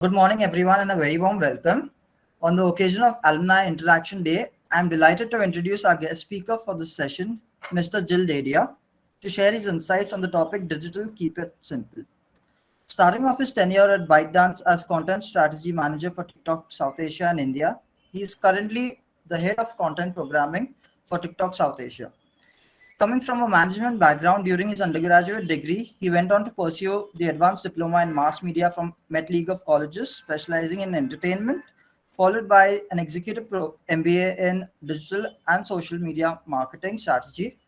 Good morning, everyone, and a very warm welcome. On the occasion of Alumni Interaction Day, I am delighted to introduce our guest speaker for this session, Mr. Jill Dadia, to share his insights on the topic Digital Keep It Simple. Starting off his tenure at ByteDance as Content Strategy Manager for TikTok South Asia and India, he is currently the head of content programming for TikTok South Asia. Coming from a management background during his undergraduate degree, he went on to pursue the advanced diploma in mass media from Met League of Colleges, specializing in entertainment, followed by an executive MBA in digital and social media marketing strategy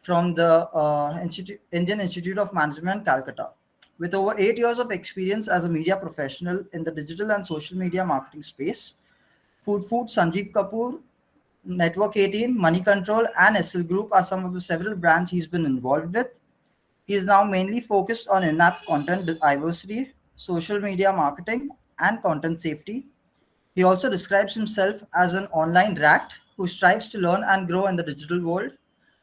from the Indian Institute of Management, Calcutta. With over 8 years of experience as a media professional in the digital and social media marketing space, Food Sanjeev Kapoor, Network 18, Money Control, and SL Group are some of the several brands he's been involved with. He is now mainly focused on in-app content diversity, social media marketing, and content safety. He also describes himself as an online rat who strives to learn and grow in the digital world.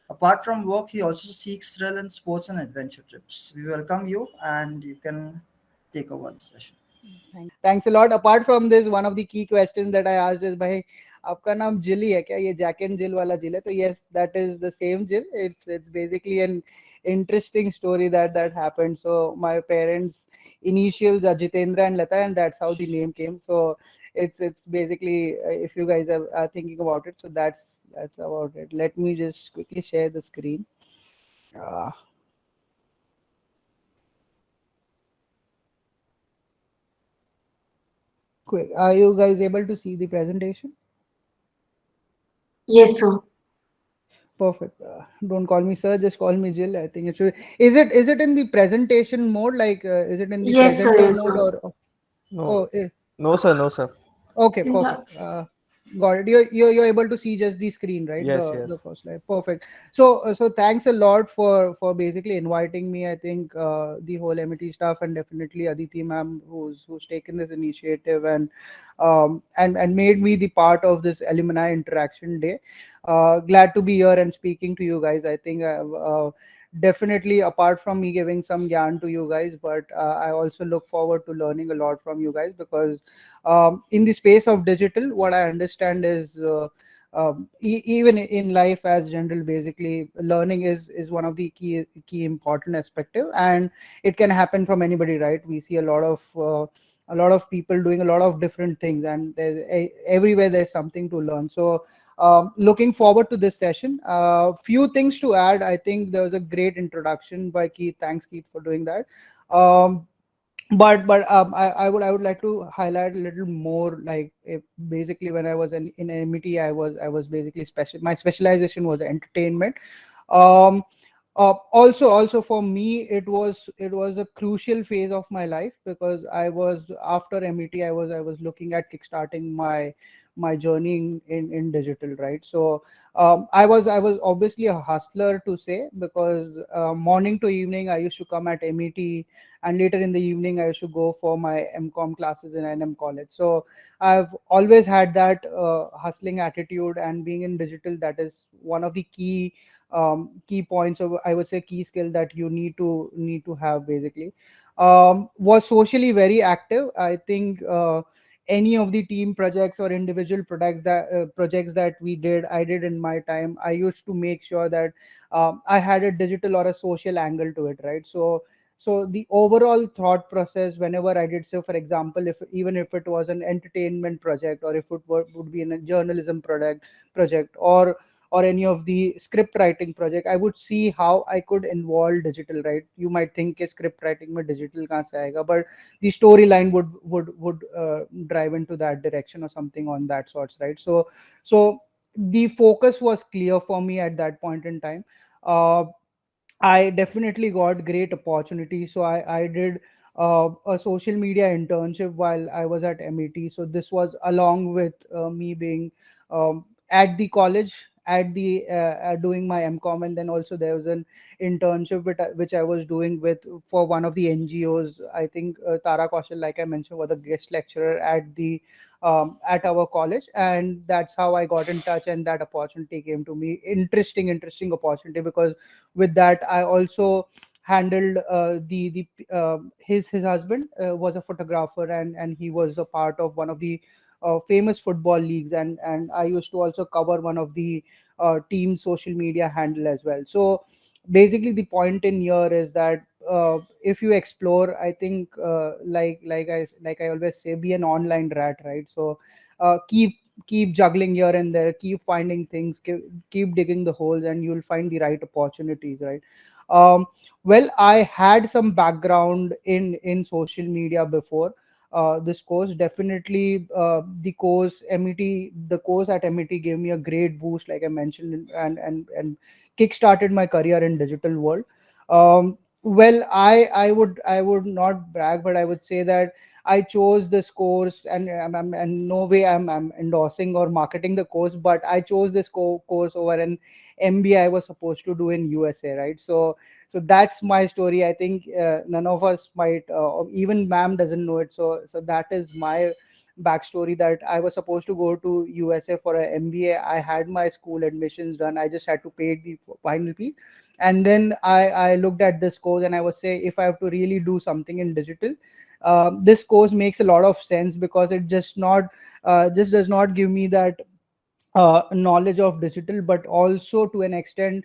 Apart from work, he also seeks thrill in sports and adventure trips. We welcome you, and you can take over the session. Thanks a lot. Apart from this, one of the key questions that I asked is, भाई आपका नाम जिल ही है क्या? ये Jack and जिल वाला जिल है? तो yes, that is the same जिल. It's basically an interesting story that happened. So my parents' initials are Jitendra and Lata, and that's how the name came. So it's basically if you guys are thinking about it, so that's about it. Let me just quickly share the screen. Uh, Quick, are you guys able to see the presentation? Yes, sir. Perfect. Don't call me sir, just call me Jill. I think it should. Is it in the presentation mode? Like, is it in the Yes, sir. presenter Yes, mode sir. or? No, Oh, no, sir, no, sir. okay, Yeah. perfect. Got it. You're able to see just the screen, right? Yes, The yes. first slide. Perfect. So thanks a lot for basically inviting me. I think the whole MET staff and definitely Aditi ma'am who's taken this initiative and made me the part of this alumni interaction day. Glad to be here and speaking to you guys. I think definitely apart from me giving some yarn to you guys, but I also look forward to learning a lot from you guys because in the space of digital, what I understand is even in life as general, basically learning is one of the key important aspect, and it can happen from anybody, right? We see a lot of people doing a lot of different things, and everywhere there's something to learn. So looking forward to this session. Few things to add. I think there was a great introduction by Keith. Thanks, Keith, for doing that. Um, I would like to highlight a little more, like, if basically when I was in MET, I was basically special. My specialization was entertainment. um also for me, it was a crucial phase of my life because I was after MET, I was looking at kickstarting my journey in digital, right? So I was obviously a hustler, to say, because morning to evening I used to come at MET, and later in the evening I used to go for my MCom classes in NM college. So I've always had that hustling attitude, and being in digital, that is one of the key points of, I would say, key skill that you need to have, basically. Was socially very active. I think any of the team projects or individual projects that I did in my time, I used to make sure that I had a digital or a social angle to it, right? So the overall thought process whenever I did so, for example, if even if it was an entertainment project, or if would be in a journalism project, or any of the script writing project, I would see how I could involve digital, right? You might think कि script writing में digital कहाँ से आएगा, but the storyline would drive into that direction or something on that sorts, right? So the focus was clear for me at that point in time. uh, I definitely got great opportunities. So I did a social media internship while I was at MET. So this was along with me being at the college, at the doing my MCom, and then also there was an internship which I was doing with for one of the NGOs. I think Tara Kaushal, like I mentioned, was a guest lecturer at our college, and that's how I got in touch, and that opportunity came to me. Interesting opportunity, because with that I also handled his husband was a photographer, and he was a part of one of the famous football leagues, and I used to also cover one of the team social media handle as well. So basically the point in here is that if you explore, I think like I always say, be an online rat, right? So keep juggling here and there, keep finding things, keep digging the holes, and you'll find the right opportunities, right? um, well, I had some background in social media before this course. Definitely the course at MET gave me a great boost, like I mentioned, and kick-started my career in digital world. Well, I would not brag, but I would say that I chose this course, and no way I'm endorsing or marketing the course, but I chose this course over an MBA I was supposed to do in USA, right? So that's my story. I think none of us might, or even ma'am doesn't know it. So that is my backstory, that I was supposed to go to USA for an MBA. I had my school admissions done. I just had to pay the final fee, and then I looked at this course, and I would say, if I have to really do something in digital, this course makes a lot of sense, because it just does not give me that knowledge of digital, but also to an extent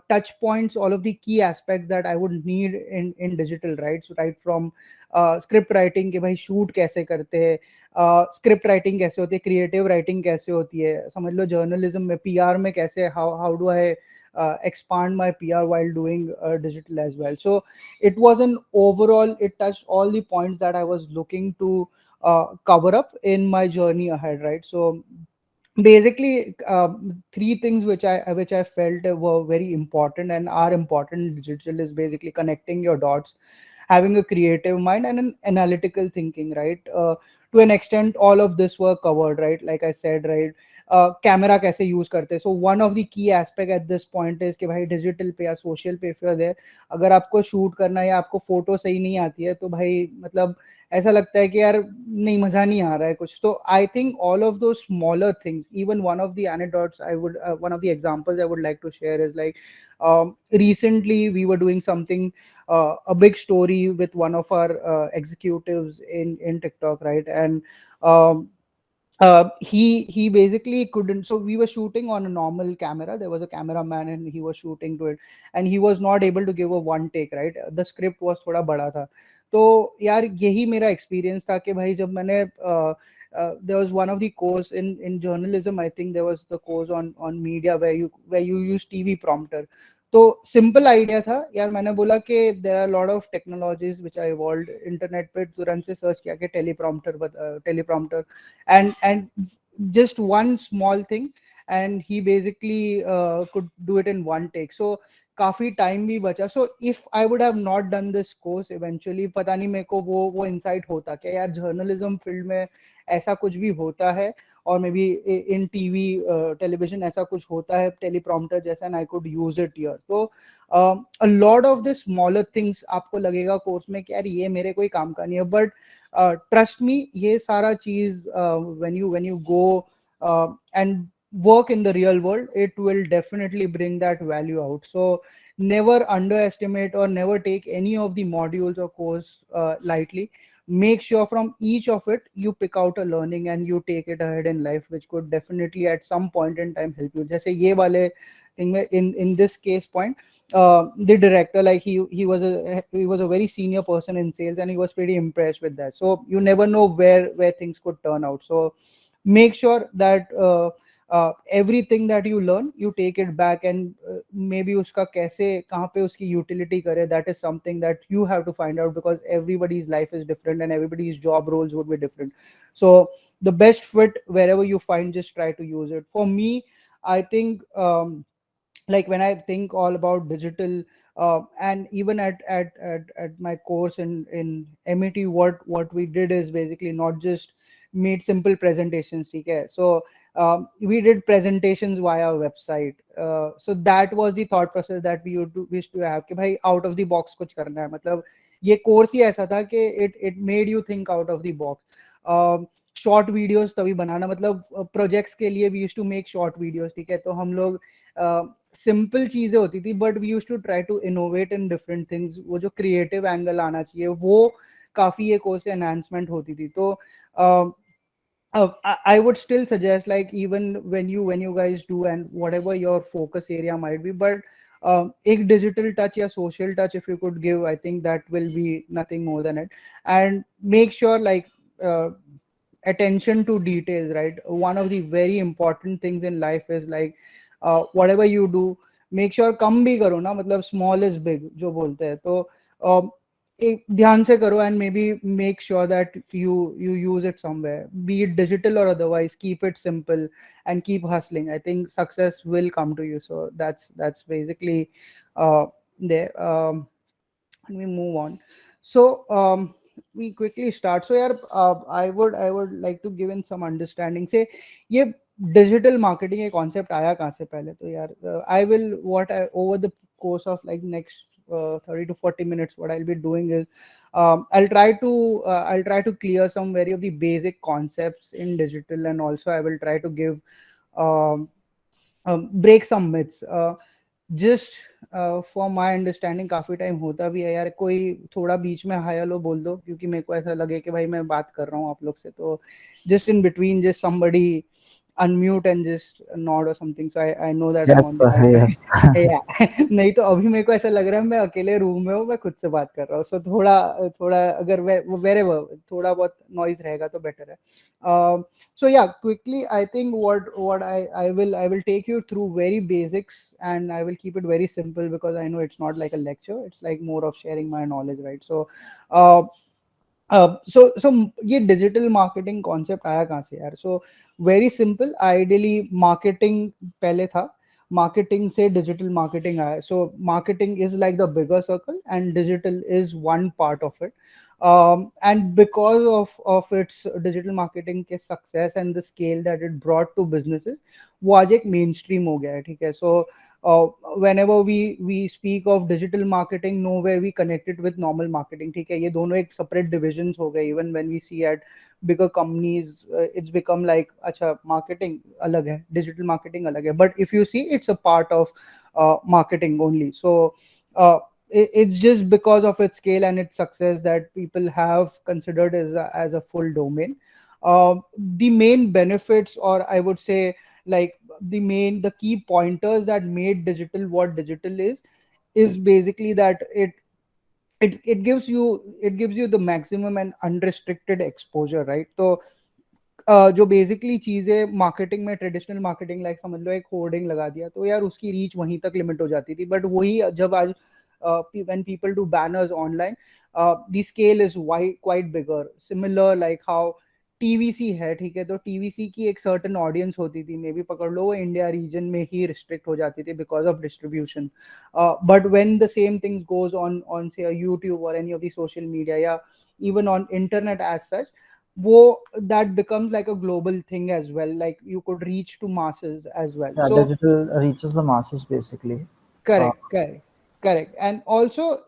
touch points all of the key aspects that I would need in digital, right? So right from script writing, कि भाई shoot कैसे करते हैं, script writing कैसे होती है, creative writing कैसे होती है, समझ लो journalism में, PR में कैसे, how do I expand my PR while doing digital as well. So it was an overall, it touched all the points that I was looking to cover up in my journey ahead, right? So basically three things which I felt were very important and are important in digital is basically connecting your dots, having a creative mind, and an analytical thinking, right? To an extent all of this were covered, right? Like I said, right? Camera कैसे use करते हैं, so one of the key aspect at this point is कि भाई digital पे या social पे if you're there, अगर आपको shoot करना है या आपको फोटो सही नहीं आती है, तो भाई मतलब ऐसा लगता है कि यार नहीं, मजा नहीं आ रहा है कुछ. तो आई थिंक ऑल ऑफ दो smaller things, even one of the anecdotes I would one of the examples I would like to share is like, recently we were doing something, a big story with one of our executives in TikTok, right? And he basically couldn't, so we were shooting on a normal camera, there was a cameraman and he was shooting to it, and he was not able to give a one take, right? The script was थोड़ा बड़ा था. तो यार यही मेरा experience था कि भाई जब मैंने there was one of the course in journalism, I think there was the course on media where you use TV prompter. तो सिंपल आइडिया था यार, मैंने बोला कि there are lot of technologies which I evolved, internet पे तुरंत से search किया कि teleprompter and just one small thing, and he basically could do it in one take. So काफी टाइम भी बचा. So if I would have not done this course eventually, पता नहीं मेरे को वो इंसाइट होता कि यार जर्नलिज्म फील्ड में ऐसा कुछ भी होता है, और maybe in TV television ऐसा कुछ होता है टेलीप्रॉम्प्टर जैसा, and I could use it here. तो a lot of the smaller things आपको लगेगा कोर्स में कि यार ये मेरे कोई काम का नहीं है, बट ट्रस्ट मी, ये सारा चीज when you go and work in the real world, it will definitely bring that value out. So never underestimate or never take any of the modules or course lightly. Make sure from each of it you pick out a learning and you take it ahead in life, which could definitely at some point in time help you. जैसे ये वाले thing में, in this case point, the director, like he was a very senior person in sales, and he was pretty impressed with that. So you never know where things could turn out. So make sure that everything that you learn, you take it back, and maybe uska kaise kahan pe uski utility kare, that is something that you have to find out, because everybody's life is different and everybody's job roles would be different. So the best fit wherever you find, just try to use it. For me, I think like when I think all about digital, and even at my course in MET, what we did is basically not just made simple presentations, okay? So we did presentations via website. So that was the thought process that we used to have कि भाई out of the box कुछ करना है. मतलब ये course ही ऐसा था कि it made you think out of the box. Short videos तभी बनाना, मतलब प्रोजेक्ट्स के लिए we used to make short videos, ठीक है। तो हम लोग सिंपल चीजें होती थी but we used to try to innovate in different things, वो जो क्रिएटिव एंगल आना चाहिए वो काफी एक कोर्स एनहांसमेंट होती थी। तो I would still suggest, like, even when you guys do and whatever your focus area might be, but एक digital touch या social touch if you could give, I think that will be nothing more than it. And make sure, like, uh, attention to details, right? One of the very important things in life is, like, whatever you do, make sure कम भी करो ना, मतलब small is big जो बोलते हैं। तो एक ध्यान से करो and maybe make sure that you use it somewhere, be it digital or otherwise. Keep it simple and keep hustling. I think success will come to you. So that's basically there. Let me move on. So we quickly start. So yeah, I would like to give in some understanding. Say ये digital marketing ये concept आया कहाँ से पहले? तो यार I will over the course of like next 30 to 40 minutes, what I'll be doing is I'll try to clear some very of the basic concepts in digital, and also I will try to give um, break some myths. Just for my understanding काफी time होता भी है यार, कोई थोड़ा बीच में hi hello बोल दो, क्योंकि मेरे को ऐसा लगे कि भाई मैं बात कर रहा हूँ आप लोग से, तो just in between just somebody unmute and just nod or something, so I know that I'm on Yes, the sir. right track. Yes. Yeah. नहीं तो अभी मेरे को ऐसा लग रहा है मैं अकेले रूम में हूँ, मैं खुद से बात कर रहा हूँ, so थोड़ा थोड़ा अगर wherever थोड़ा बहुत नॉइज रहेगा तो बेटर है. So yeah, quickly, I think what I will take you through very basics, and I will keep it very simple because I know it's not like a lecture, it's like more of sharing my knowledge, right? So so ये digital marketing concept आया कहाँ से यार? So very simple, ideally marketing पहले था, marketing से digital marketing आया. So marketing is like the bigger circle and digital is one part of it. And because of its digital marketing के success and the scale that it brought to businesses, वो आज एक mainstream हो गया है, ठीक है. So whenever we speak of digital marketing, nowhere we connect it with normal marketing, ठीक है. ये दोनों एक separate divisions हो गए. Even when we see at bigger companies, it's become like अच्छा marketing अलग है, digital marketing अलग है, but if you see, it's a part of marketing only. So it's just because of its scale and its success that people have considered as a full domain. The main benefits, or I would say, like, the key pointers that made digital what digital is basically that it gives you the maximum and unrestricted exposure, right? So जो basically चीजें marketing में, traditional marketing, like समझ लो एक hoarding लगा दिया तो यार उसकी रीच वहीं तक लिमिट हो जाती थी. बट वही जब आज when people do banners online, the scale is quite bigger, similar like how TVC है, ठीक है. तो टीवीसी की एक सर्टन ऑडियंस होती थी, मे बी पकड़ लो वो इंडिया रीजन में ही रिस्ट्रिक्ट हो जाती थी because of distribution. But when the same thing goes on से यूट्यूब और any of the social media या even on internet as such, that becomes like a global thing as well, like you could reach to masses as well. Yeah, So digital reaches the masses basically. correct. And also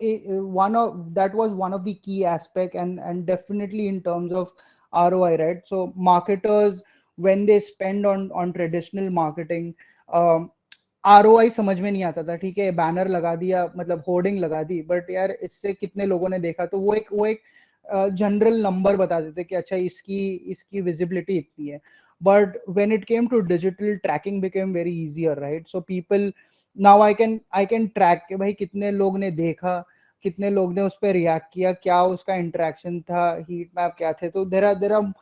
one of that was one of the key aspect, and definitely in terms of ROI, right? So marketers, when they spend on traditional marketing, ROI समझ में नहीं आता था, ठीक है. Banner लगा दिया, मतलब होर्डिंग लगा दी, बट यार इससे कितने लोगों ने देखा, तो वो एक जनरल नंबर बता देते कि अच्छा इसकी विजिबिलिटी इतनी है. But when it came to digital, tracking became very easier, right? So people now I can track कि भाई कितने लोग ने देखा, कितने लोग ने उस पर रिएक्ट किया, क्या उसका इंटरेक्शन था, हीट मैप क्या थे. तो there are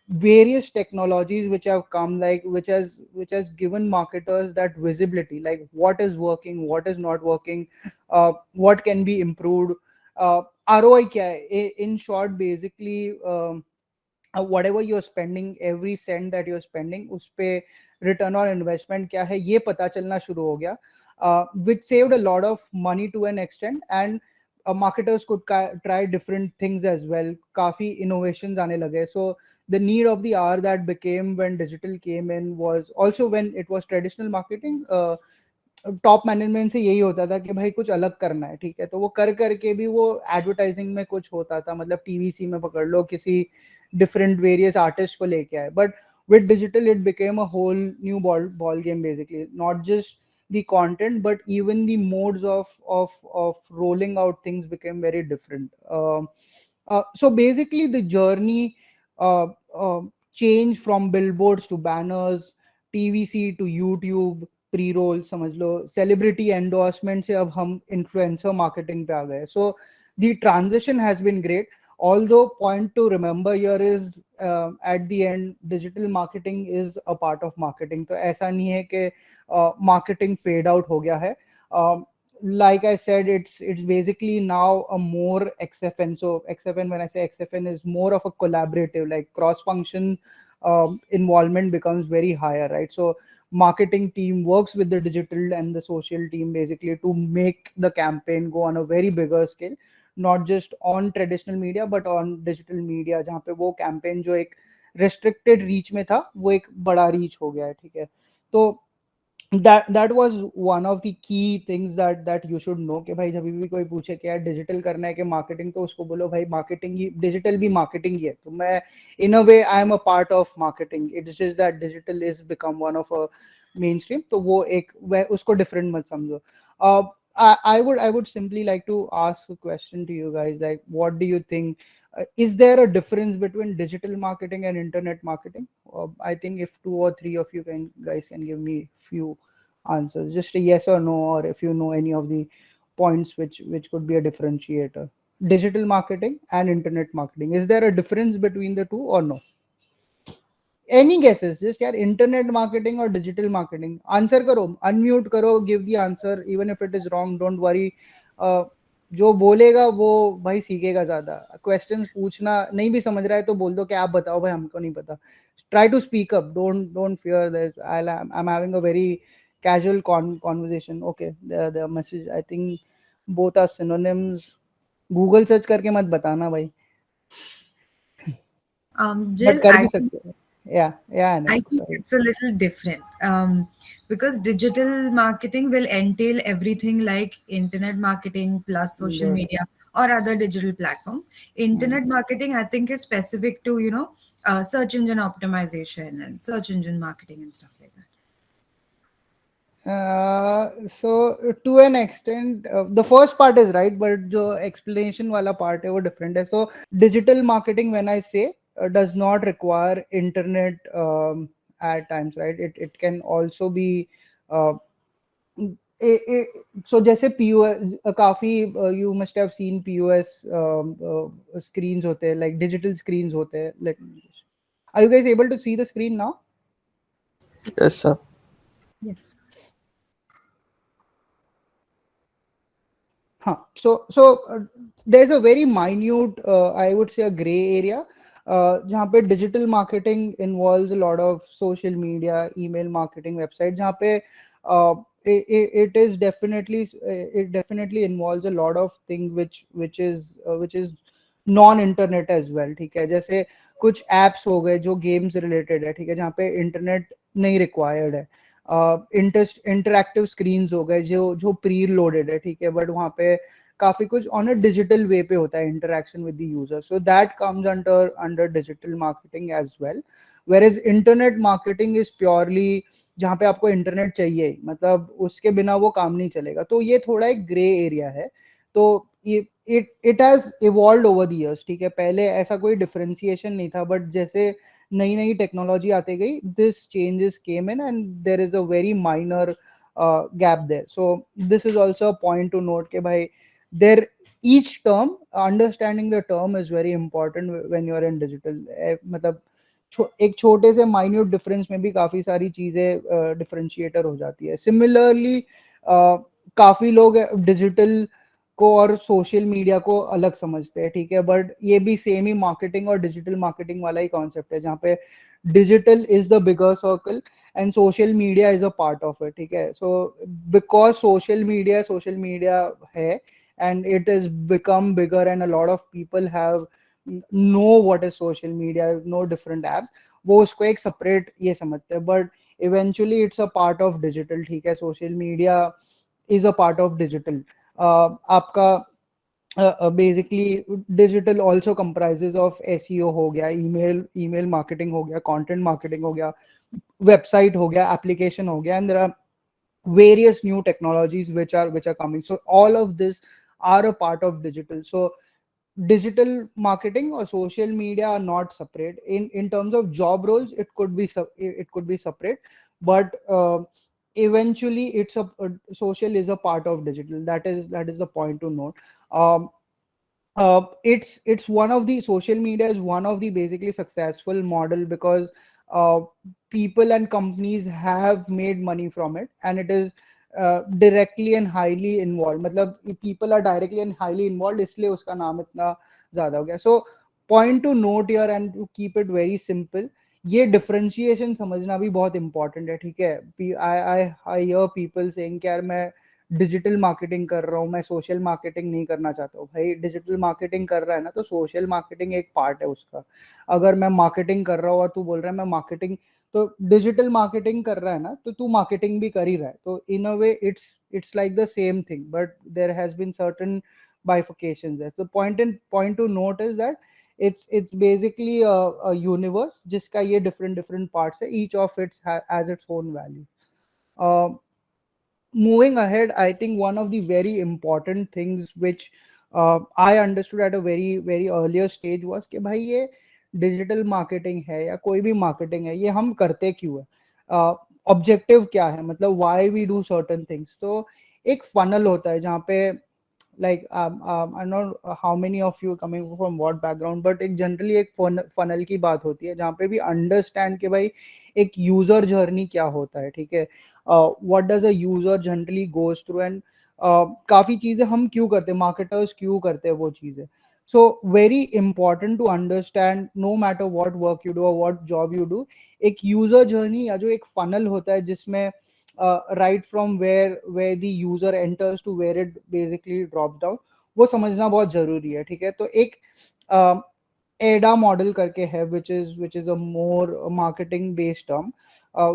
various technologies which have come, like which has given marketers that visibility, like what is working, what is not working, what can be improved. ROI क्या है? In short, basically whatever you're spending, every cent that you're spending, उस पे return on investment क्या है ये पता चलना शुरू हो गया, which saved a lot of money to an extent. And marketers could try different things as well. काफी innovations आने लगे. So the need of the hour that became when digital came in was also when it was traditional marketing. Top management से यही होता था कि भाई कुछ अलग करना है, ठीक है. तो वो कर करके भी वो एडवर्टाइजिंग में कुछ होता था, मतलब टीवीसी में पकड़ लो, किसी different various artists को लेके आए. But with digital, it became a whole new ball game basically. Not just the content, but even the modes of rolling out things became very different. So basically, the journey uh, uh, changed from billboards to banners, TVC to YouTube, pre-roll, समझ लो, celebrity endorsement से अब हम influencer marketing पे आ गए. So the transition has been great. Although point to remember here is at the end, digital marketing is a part of marketing. तो ऐसा नहीं है कि marketing fade out हो गया है. Like I said, it's basically now a more XFN. So XFN, when I say XFN, is more of a collaborative, like cross-function involvement becomes very higher, right? So marketing team works with the digital and the social team basically to make the campaign go on a very bigger scale, not just on traditional media but on digital media, जहाँ पे वो campaign जो एक restricted reach में था वो एक बड़ा reach हो गया है, ठीक है. तो that was one of the key things that you should know कि भाई जब भी कोई पूछे कि यार डिजिटल करना है कि मार्केटिंग, तो उसको बोलो भाई मार्केटिंग ही, डिजिटल भी मार्केटिंग ही है. तो मैं in a way I am a part of marketing. It's just that digital is become one of a mainstream. तो वो एक उसको different मत समझो. I would simply like to ask a question to you guys, like what do you think? Is there a difference between digital marketing and internet marketing? I think if 2 or 3 of you guys can give me few answers, just a yes or no, or if you know any of the points which could be a differentiator. Digital marketing and internet marketing, is there a difference between the two or no? Any guesses? Just यार internet marketing or digital marketing, answer करो, unmute करो, give the answer even if it is wrong, don't worry. जो बोलेगा वो भाई सीखेगा ज्यादा. Questions पूछना नहीं भी समझ रहा है तो बोल दो कि आप बताओ भाई, हमको नहीं पता. Try to speak up, don't fear that. I'm having a very casual conversation. Okay, the message, I think both are synonyms. Google search करके मत बताना भाई. Jill, But कर I भी think, सकते हो. Yeah, I no, think sorry. it's a little different because digital marketing will entail everything like internet marketing plus social Good. media or other digital platforms. Internet marketing, I think, is specific to, search engine optimization and search engine marketing and stuff like that. So to an extent, the first part is right, but the explanation wala part hai wo different hai. So digital marketing, when I say, does not require internet at times, right? It can also be uh, so जैसे POS काफी you must have seen POS screens होते हैं, like digital screens होते हैं. Are you guys able to see the screen now? Yes, sir. Yes. So there's a very minute, I would say, a gray area. जहाँ पे digital marketing involves a lot of social media, email marketing, website. जहाँ पे it definitely involves a lot of things which is non-internet as well. ठीक है, जैसे कुछ apps हो गए जो games related है, ठीक है, जहाँ पे internet नहीं required है. इंटरैक्टिव स्क्रीन्स हो गए जो प्री लोडेड है, ठीक है, बट वहाँ पे काफी कुछ ऑन अ डिजिटल वे पे होता है, interaction with the user. So that comes under digital marketing as well. Where is internet marketing is purely जहाँ पे आपको इंटरनेट चाहिए, मतलब उसके बिना वो काम नहीं चलेगा. तो ये थोड़ा एक ग्रे एरिया है. तो it has evolved over the years, ठीक है. पहले ऐसा कोई डिफरेंशिएशन नहीं था, बट जैसे नई टेक्नोलॉजी आते गई, this changes came in and there is a very minor gap there. So this is also a point to note कि भाई there each term, understanding the term is very important when you are in digital. मतलब एक छोटे से minute difference में भी काफी सारी चीजें डिफरेंशिएटर हो जाती है. सिमिलरली काफी लोग डिजिटल को और सोशल मीडिया को अलग समझते हैं, ठीक है, बट ये भी सेम ही मार्केटिंग और डिजिटल मार्केटिंग वाला ही कॉन्सेप्ट है, जहाँ पे digital is the bigger circle and social media is a part of it, ठीक है. सो बिकॉज सोशल मीडिया है and it has become bigger and a lot of people have know what is social media, know different apps, वो उसको एक separate ये समझते हैं, but eventually it's a part of digital, ठीक है. social media is a part of digital. आपका basically digital also comprises of SEO हो गया, email marketing हो गया, content marketing हो गया, website हो गया, application हो गया, and there are various new technologies which are coming. So all of this are a part of digital. So digital marketing or social media are not separate. In terms of job roles, it could be separate, but eventually it's social is a part of digital. That is the point to note. um, it's one of the social media is one of the basically successful model because uh, people and companies have made money from it, and it is directly and highly involved. मतलब people are directly and highly involved, इसलिए उसका नाम इतना ज़्यादा हो गया. So point to note here and to keep it very simple, ये differentiation समझना भी बहुत important है. ठीक है, I hear people saying कि यार मैं डिजिटल मार्केटिंग कर रहा हूँ, मैं सोशल मार्केटिंग नहीं करना चाहता हूँ. भाई डिजिटल मार्केटिंग कर रहा है ना, तो सोशल मार्केटिंग एक पार्ट है उसका. अगर मैं मार्केटिंग कर रहा हूँ और तू बोल रहा है मैं मार्केटिंग, तो डिजिटल मार्केटिंग कर रहा है ना, तो तू मार्केटिंग भी कर ही रहा है. तो in a way it's like the same thing, but there has been certain bifurcations there. So point to note is that it's basically a universe जिसका ये different parts है. Each of it has its own value. Moving ahead, I think one of the very important things which I understood at a very earlier stage was कि भाई ये digital marketing है या कोई भी मार्केटिंग है, ये हम करते क्यों है, ऑब्जेक्टिव क्या है, मतलब why we do certain things. तो एक फनल होता है जहाँ पे like I don't know how many of you coming from what background, but एक generally एक funnel की बात होती है जहाँ पे भी understand कि भाई एक user journey क्या होता है. ठीक है, what does a user generally goes through, and काफी चीजें हम क्यों करते हैं, marketers क्यों करते हैं वो चीजें. So very important to understand, no matter what work you do or what job you do, एक user journey या जो एक funnel होता है जिसमें right from where the user enters to where it basically drops down, वो समझना बहुत जरूरी है. ठीक है, तो एक एडा मॉडल करके है which is a more marketing based term,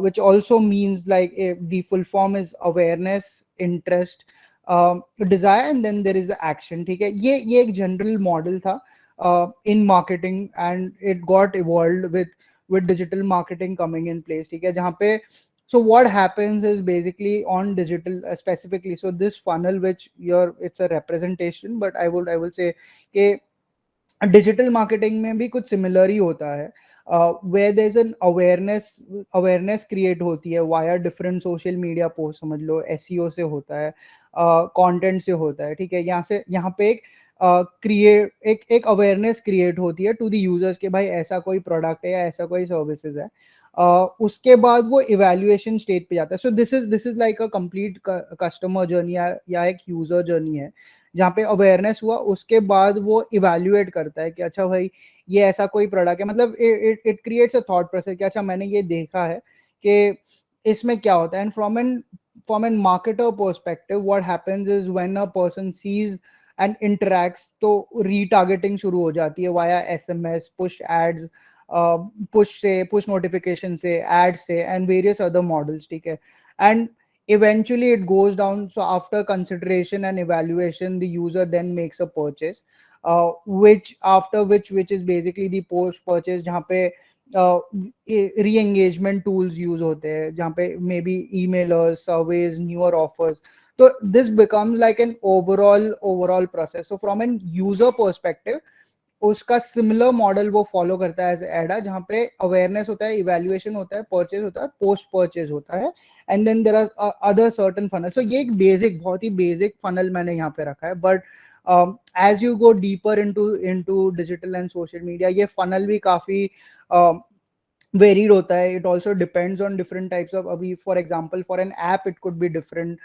which also means like the full form is awareness, interest, desire, and then there is the action. ठीक है, ये एक जनरल मॉडल था in marketing, and it got evolved with digital marketing coming in place. ठीक है, जहाँ पे so what happens is basically on digital specifically, so this funnel which it's a representation, but I will say कि digital marketing में भी कुछ similar ही होता है, where there's an awareness create होती है via different social media post. समझ लो SEO से होता है, कंटेंट से होता है. ठीक है, यहाँ पे एक अवेयरनेस क्रिएट होती है टू द यूजर्स के भाई ऐसा कोई प्रोडक्ट है या ऐसा कोई सर्विसेज है. उसके बाद वो इवैल्यूएशन स्टेज पे जाता है. So this is like a complete customer journey या एक यूजर जर्नी है जहाँ पे अवेयरनेस हुआ, उसके बाद वो इवैल्यूएट करता है कि अच्छा भाई ये ऐसा कोई प्रोडक्ट है. मतलब it creates a thought process कि अच्छा मैंने ये देखा है कि इसमें क्या होता है. And from an marketer perspective, what happens is when a person sees and interacts, तो retargeting शुरू हो जाती है via SMS, push ads, push notification से, ad से, and various other models. ठीक है, and eventually it goes down. So after consideration and evaluation, the user then makes a purchase, which is basically the post purchase जहाँ पे re-engagement tools use होते हैं, जहाँ पे maybe emailers, surveys, newer offers. So this becomes like an overall process. So from an user perspective, उसका similar model वो follow करता है एज एडा, जहाँ पे अवेयरनेस होता है, इवैल्यूएशन होता है, परचेज होता है, पोस्ट परचेज होता है, and then there are other certain funnel. So ये एक बहुत ही बेसिक फनल मैंने यहाँ पे रखा है. But as you go deeper into digital and social media, ये फनल भी काफी वेरीड होता है. It also depends on different types of, अभी for example for an app it could be different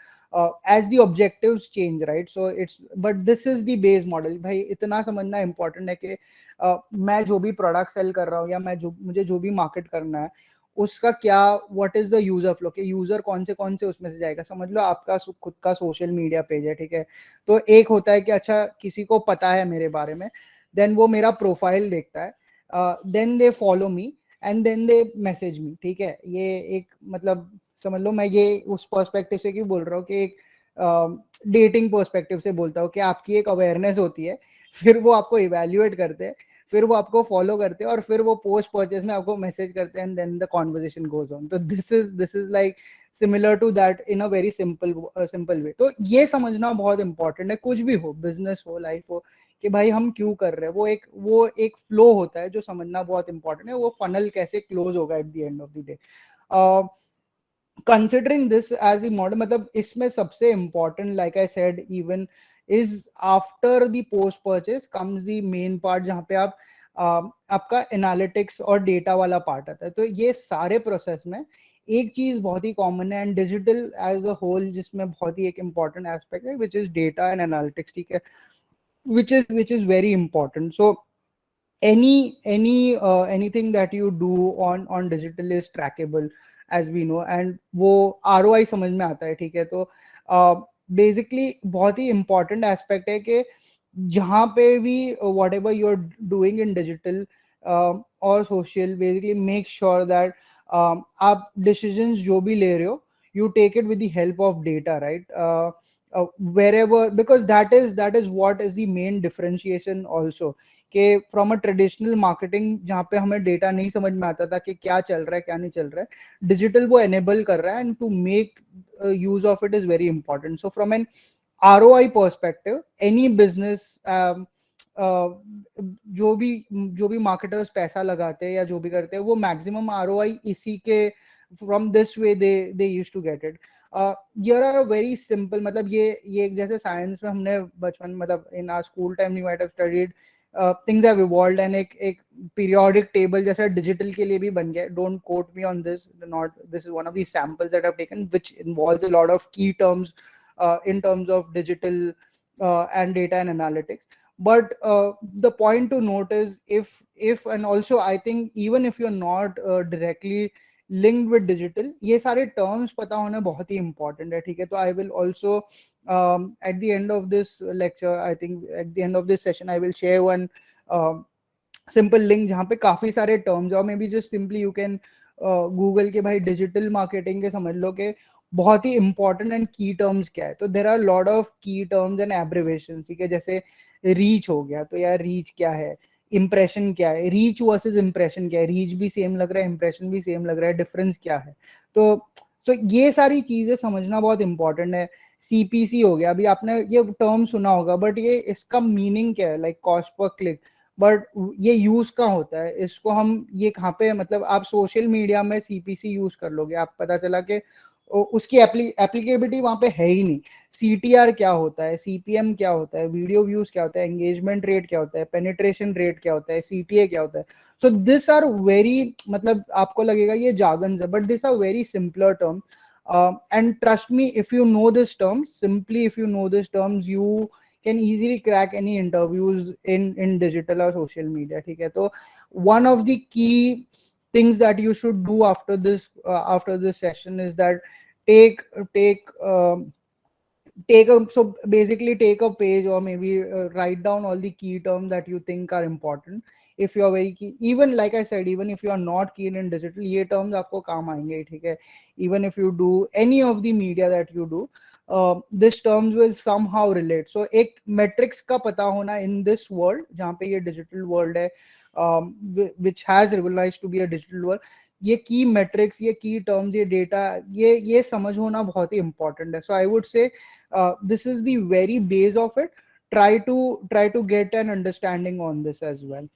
as the objectives change, right? So but this is the base model. भाई इतना समझना important है कि मैं जो भी प्रोडक्ट सेल कर रहा हूँ या मुझे जो भी मार्केट करना है, उसका क्या what is the user flow, कि यूजर कौन से उसमें से जाएगा. समझ लो आपका खुद का सोशल मीडिया पेज है. ठीक है, तो एक होता है कि अच्छा किसी को पता है मेरे बारे में, देन वो मेरा प्रोफाइल देखता है, then they follow me and then they message me. ठीक है, ये एक मतलब समझ लो, मैं ये उस पर्सपेक्टिव से क्यों बोल रहा हूँ कि एक डेटिंग पर्सपेक्टिव से बोलता हूँ कि आपकी एक अवेयरनेस होती है, फिर वो आपको इवेल्युएट करते हैं, फिर वो आपको फॉलो करते हैं और फिर वो पोस्ट परचेज में आपको मैसेज करते हैं and then the conversation goes on. तो this is like similar to that in a very simple way. तो ये समझना बहुत इंपॉर्टेंट है, कुछ भी हो, बिजनेस हो, लाइफ हो, कि भाई हम क्यों कर रहे हैं. वो एक फ्लो होता है जो समझना बहुत इंपॉर्टेंट है. वो फनल कैसे क्लोज होगा eight the end of the day. Considering this as the model, मतलब इसमें सबसे important, like I said, even is after the post purchase comes the main part, जहाँ पे आपका एनालिटिक्स और डेटा वाला पार्ट आता है. तो ये सारे प्रोसेस में एक चीज बहुत ही कॉमन है and digital as a whole जिसमें बहुत ही एक इम्पॉर्टेंट एस्पेक्ट है, which is data and analytics. ठीक है, which is very important. So anything that you do on digital is trackable, as we know, and वो ROI समझ में आता है. ठीक है, तो basically बहुत ही important aspect है कि जहाँ पे भी whatever you're doing in digital or social, basically make sure that आप decisions जो भी ले रहे हो, you take it with the help of data, right? Wherever, because that is what is the main differentiation also, कि from a traditional marketing जहाँ पे हमें डेटा नहीं समझ में आता था कि क्या चल रहा है क्या नहीं चल रहा है, डिजिटल वो एनेबल कर रहा है and to make use of it is very important. So from an ROI perspective, any business, जो भी मार्केटर्स पैसा लगाते हैं या जो भी करते हैं, वो मैक्सिमम ROI इसी के from this way they used to get it. Here are a very simple, मतलब ये जैसे साइंस में हमने बचपन, मतलब in our school time we might have studied, things have evolved and एक periodic table जैसा digital के लिए भी बन गया. Don't quote me on this, this is one of the samples that I've taken, which involves a lot of key terms in terms of digital and data and analytics. But the point to note is, if and also I think even if you're not directly linked with digital, ये सारे terms पता होना बहुत ही important है. ठीक है, तो I will also at the end of this lecture, I think at the end of this session, I will share one simple link जहाँ पे काफी सारे terms, और maybe just simply you can Google के भाई digital marketing के समझ लो कि बहुत ही important and key terms क्या है. तो there are a lot of key terms and abbreviations. ठीक है, जैसे reach हो गया, तो यार reach क्या है, impression क्या है, reach versus impression क्या है, reach भी same लग रहा है, impression भी same लग रहा है, difference क्या है. तो ये सारी चीजें समझना बहुत इंपॉर्टेंट है. CPC हो गया, अभी आपने ये टर्म सुना होगा, बट ये इसका मीनिंग क्या है, like cost per click, but ये यूज कहाँ होता है, इसको हम ये कहाँ पे, मतलब आप सोशल मीडिया में CPC यूज कर लोगे, आप पता चला कि उसकी एप्लीकेबिलिटी वहां पे है ही नहीं. CTR क्या होता है, CPM क्या होता है, वीडियो व्यूज क्या होता है, एंगेजमेंट रेट क्या होता है, पेनिट्रेशन रेट क्या होता है, CTA क्या होता है. सो दिस आर वेरी, मतलब आपको लगेगा ये जार्गन्स है, but this are very simpler term. And trust me, if you know this terms, simply if you know these terms, you can easily crack any interviews in digital or social media. ठीक है, तो one of the key things that you should do after this session is that take so basically take a page or maybe write down all the key terms that you think are important. If you are very keen, even like I said, even if you are not keen in digital, ये terms आपको काम आएंगे. ठीक है, even if you do any of the media that you do, this terms will somehow relate. So एक metrics का पता होना in this world, जहाँ पे ये digital world है, which has realized to be a digital world, ये की metrics, ये की terms, ये data, ये समझ होना बहुत ही important है. So I would say this is the very base of it. Try to get an understanding on this as well.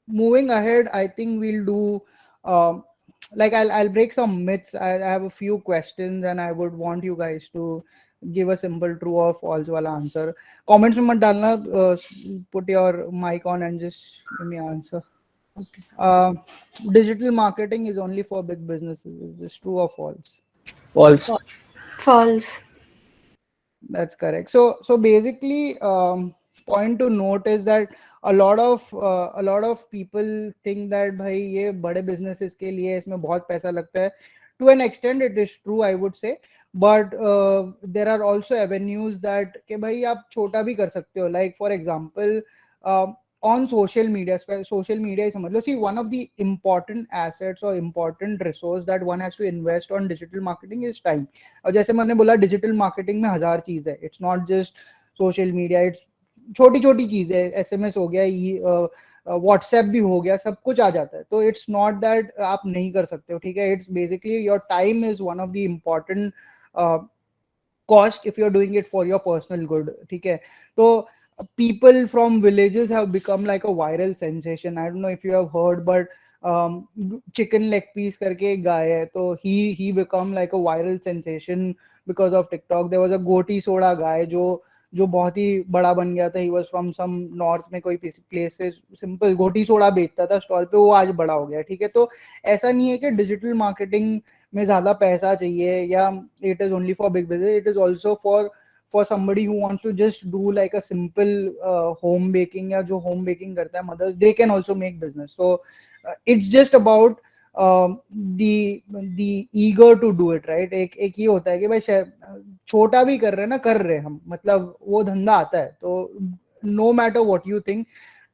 Moving ahead, I think we'll do like I'll break some myths. I have a few questions and I would want you guys to give a simple true or false wala answer. Comments में मत डालना, put your mic on and just give me answer. Okay, sir. Digital marketing is only for big businesses. Is this true or false? False. False. That's correct. So basically, point to note is that a lot of people think that भाई ये बड़े businesses के लिए इसमें बहुत पैसा लगता है. To an extent, it is true, I would say, but there are also avenues that कि भाई आप छोटा भी कर सकते हो. Like for example, on social media, social media is समझ लो, see, one of the important assets or important resource that one has to invest on digital marketing is time. और जैसे मैंने बोला digital marketing में 1000 चीज है, it's not just social media, it's छोटी छोटी चीजें, SMS हो गया, व्हाट्सएप भी हो गया, सब कुछ आ जाता है, तो इट्स नॉट दैट आप नहीं कर सकते हो, ठीक है, it's basically your time is one of the important cost if you're doing it for your personal good, ठीक है. तो people from villages have become like a viral sensation. I don't know if you have heard, but chicken leg piece करके एक guy है, तो he become like a viral sensation because of TikTok. There was a goti soda guy जो बहुत ही बड़ा बन गया था. He was from some north में कोई प्लेस से सिंपल गोटी सोडा बेचता था स्टॉल पे, वो आज बड़ा हो गया, ठीक है. तो ऐसा नहीं है कि डिजिटल मार्केटिंग में ज्यादा पैसा चाहिए या it is only for big business. It is also for somebody who wants to just do like a simple home baking, या जो home baking करता है mothers, they can also make business. So it's just about the eager to do it, right. एक ये होता है कि भाई छोटा भी कर रहे हैं ना, कर रहे हम, मतलब वो धंधा आता है, तो no matter what you think,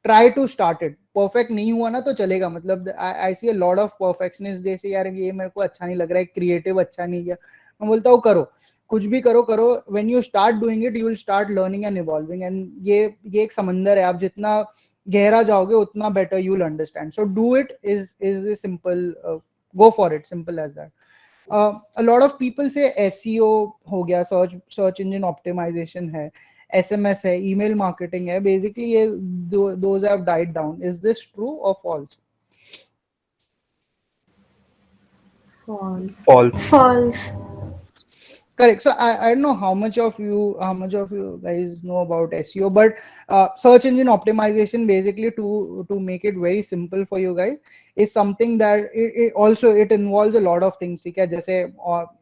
try to start it. Perfect नहीं हुआ ना तो चलेगा, मतलब आई सी अ लॉट ऑफ परफेक्शनिस्ट, जैसे यार ये मेरे को अच्छा नहीं लग रहा है, क्रिएटिव अच्छा नहीं किया, मैं बोलता हूँ करो, कुछ भी करो. When you start doing it, you will start learning and evolving, and ये एक समंदर है, आप जितना गहरा जाओगे उतना better you will understand. So do it, is simple, go for it, simple as that. A lot of people say SEO हो गया, सर्च इंजन ऑप्टिमाइजेशन है, SMS है, email marketing है, basically ये those have died down. Is this true or false? False. False. False. Correct. So I don't know how much of you guys know about SEO, but search engine optimization, basically to make it very simple for you guys, is something that it involves a lot of things. ठीक है, जैसे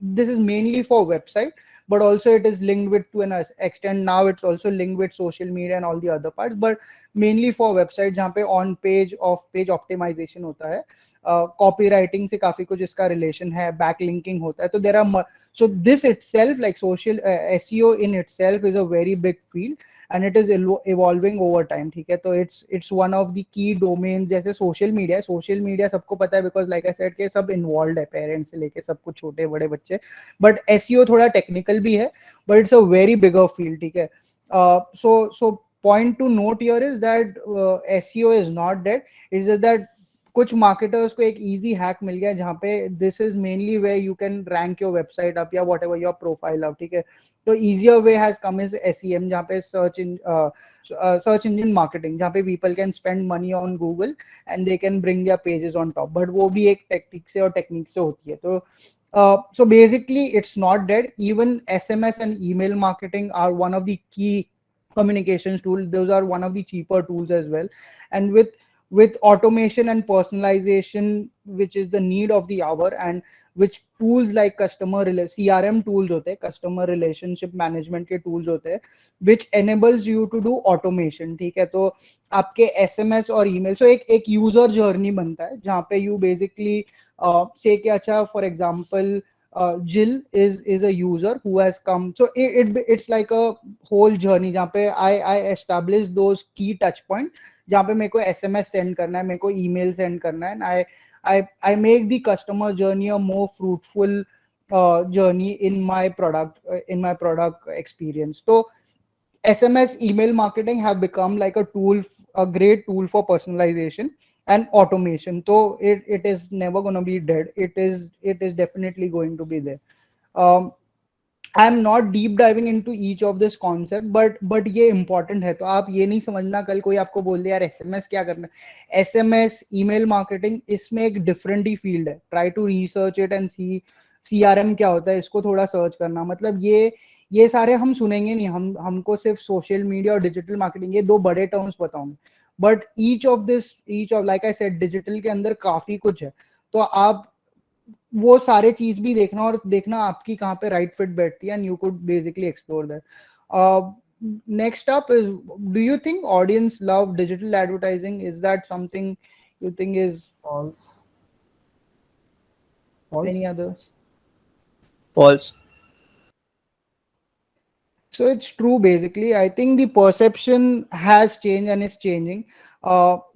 this is mainly for website, but also it is linked with, to an extent now it's also linked with social media and all the other parts, but mainly for website जहाँ पे on page, off page optimization होता है, copywriting से काफी कुछ इसका relation है, backlinking होता है, तो there are so this itself, like social SEO in itself, is a very big field and it is evolving over time, ठीक है. तो it's one of the key domains. जैसे social media सबको पता है, because like I said के सब involved है, parents से लेके सब कुछ, छोटे बड़े बच्चे, but SEO थोड़ा technical भी है, but it's a very bigger field, ठीक है. So point to note here is that SEO is not dead. It's just that कुछ मार्केटर्स को एक इजी हैक मिल गया जहाँ पे this is mainly where you can rank your website up या व्हाटएवर योर प्रोफाइल अप, ठीक है. तो easier way has come is SEM, जहाँ पे सर्च इंजन मार्केटिंग, जहाँ पे people can spend money on Google and they can bring their pages on top, but वो भी एक टेक्निक से होती है. तो so basically it's not dead. Even SMS and email marketing are one of the key communications tools. Those are one of the cheaper tools as well, and with automation and personalization, which is the need of the hour, and which tools like CRM tools होते हैं, customer relationship management के tools होते हैं, which enables you to do automation, ठीक है. तो आपके SMS और email, so एक user journey बनता है जहाँ पे you basically say कि अच्छा, for example, Jill is a user who has come, so it's like a whole journey जहाँ पे I establish those key touch points जहाँ पे मेरे को SMS सेंड करना है, मेरे को ईमेल सेंड करना है, and I make the customer journey a more fruitful journey in my product experience. So SMS, email marketing have become like a great tool for personalization and automation. So it is never going to be dead. It is definitely going to be there. I'm not deep diving into each of this concept, but ये important है. तो आप ये नहीं समझना कल कोई आपको बोल दे यार SMS क्या करना है. SMS, email marketing, इसमें एक different ही field है. Try to research it and see CRM क्या होता है, इसको थोड़ा सर्च करना. मतलब ये सारे हम सुनेंगे नहीं, हमको सिर्फ सोशल मीडिया और डिजिटल मार्केटिंग, ये दो बड़े टर्म्स बताऊंगे, but each of like I said, digital के अंदर काफी कुछ है. तो आप वो सारे चीज भी देखना और देखना आपकी कहाँ पे राइट फिट बैठती है, and you could basically explore that. Next up is, do you think audience love digital advertising? Is that something you think is False. any others? False. So it's true basically. I think the perception has changed and is changing.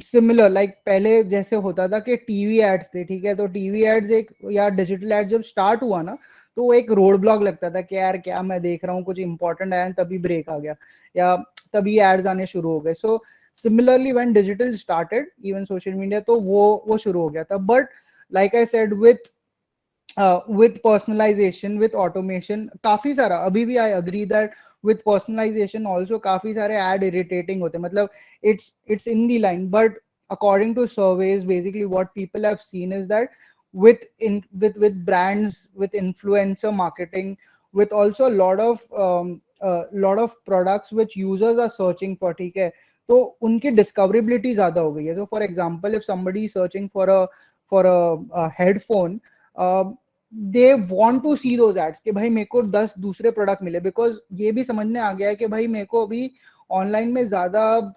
Similar like पहले जैसे होता था कि TV ads थे, ठीक है, तो TV ads एक या डिजिटल एड्स जब स्टार्ट हुआ ना, तो वो एक रोड ब्लॉक लगता था कि यार क्या मैं देख रहा हूँ, कुछ इंपॉर्टेंट आया तभी ब्रेक आ गया या तभी एड्स आने शुरू हो गए. So similarly when digital started even social media, तो वो शुरू हो गया था. But like I said with personalization, with automation, काफी सारा अभी भी I agree that with personalization also काफी सारे ad irritating होते हैं. मतलब it's in the line, but according to surveys, basically what people have seen is that with brands, with influencer marketing, with also a lot of products which users are searching for, ठीक है, तो उनकी discoverability ज्यादा हो गई है. So for example, if somebody is searching for a headphone, they want to see those ads कि भाई मेरे को 10 दूसरे प्रोडक्ट मिले, बिकॉज ये भी समझने आ गया है कि भाई मेरे को अभी ऑनलाइन में ज्यादा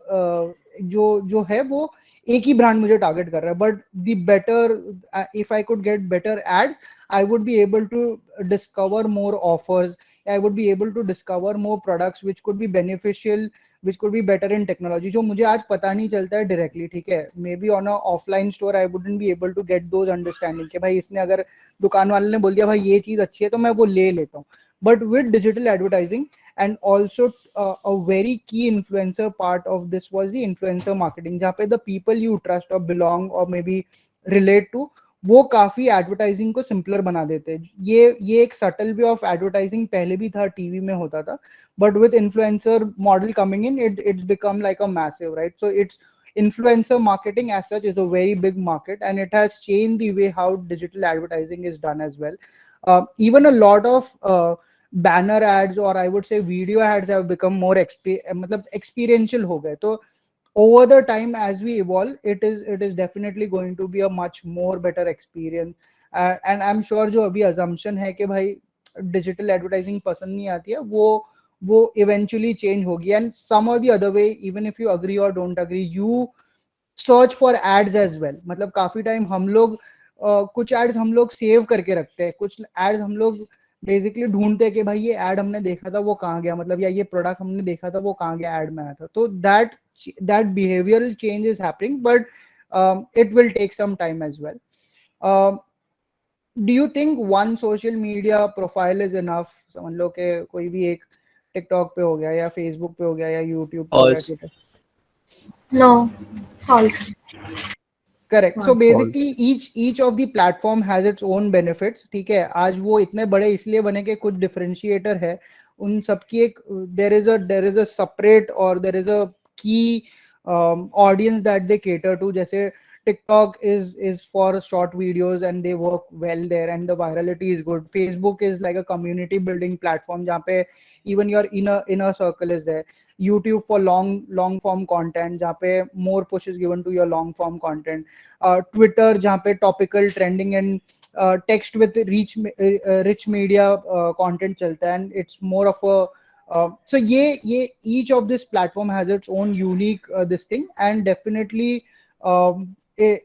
जो है वो एक ही ब्रांड मुझे टारगेट कर रहा है. But the better if I could get better ads, I would be able to discover more offers, I would be able to discover more products which could be beneficial, which could be better in technology, जो मुझे आज पता नहीं चलता है directly, ठीक है. Maybe on a offline store I wouldn't be able to get those understanding कि भाई इसने अगर दुकान वाले ने बोल दिया भाई ये चीज अच्छी है तो मैं वो ले लेता हूँ. But with digital advertising and also a very key influencer part of this was the influencer marketing, जहाँ पे the people you trust or belong or may be relate to, वो काफी एडवर्टाइजिंग को सिंपलर बना देते हैं. ये एक सटल वे ऑफ एडवर्टाइजिंग पहले भी था, टीवी में होता था, but with influencer model coming in, it's become like a massive, right? So it's influencer marketing as such is a very big market, and it has changed the way how digital advertising is done as well. Even a lot of banner ads, or I would say video ads, have become more मतलब experiential हो गए. तो over the time as we evolve, it is definitely going to be a much more better experience. And I'm sure जो अभी assumption है कि भाई digital advertising पसंद नहीं आती है, वो eventually change होगी. And some or the other way, even if you agree or don't agree, you search for ads as well. मतलब काफी टाइम हम लोग कुछ एड्स हम लोग सेव करके रखते हैं, कुछ एड्स हम लोग बेसिकली ढूंढते हैं कि भाई ये एड हमने देखा था वो कहाँ गया, मतलब या ये प्रोडक्ट हमने देखा था वो कहाँ गया, एड में आया था. तो that behavioral change is happening, but it will take some time as well. Do you think one social media profile is enough? समझ लो कि कोई भी एक टिकटॉक पे हो गया या फेसबुक पे हो गया या यूट्यूब पे हो गया, Twitter. No, false. Correct. So False. Basically each of the platform has its own benefits, ठीक है. आज वो इतने बड़े इसलिए बने कि कुछ डिफरेंशिएटर है उन सबकी. एक there is a separate or there is a key audience that they cater to. जैसे TikTok is for short videos and they work well there and the virality is good. Facebook is like a community building platform जहाँ पे even your inner circle is there. YouTube for long form content जहाँ पे more push is given to your long form content. Twitter जहाँ पे topical trending and text with rich media content चलता है, and it's more of a so ये each of this platform has its own unique this thing. And definitely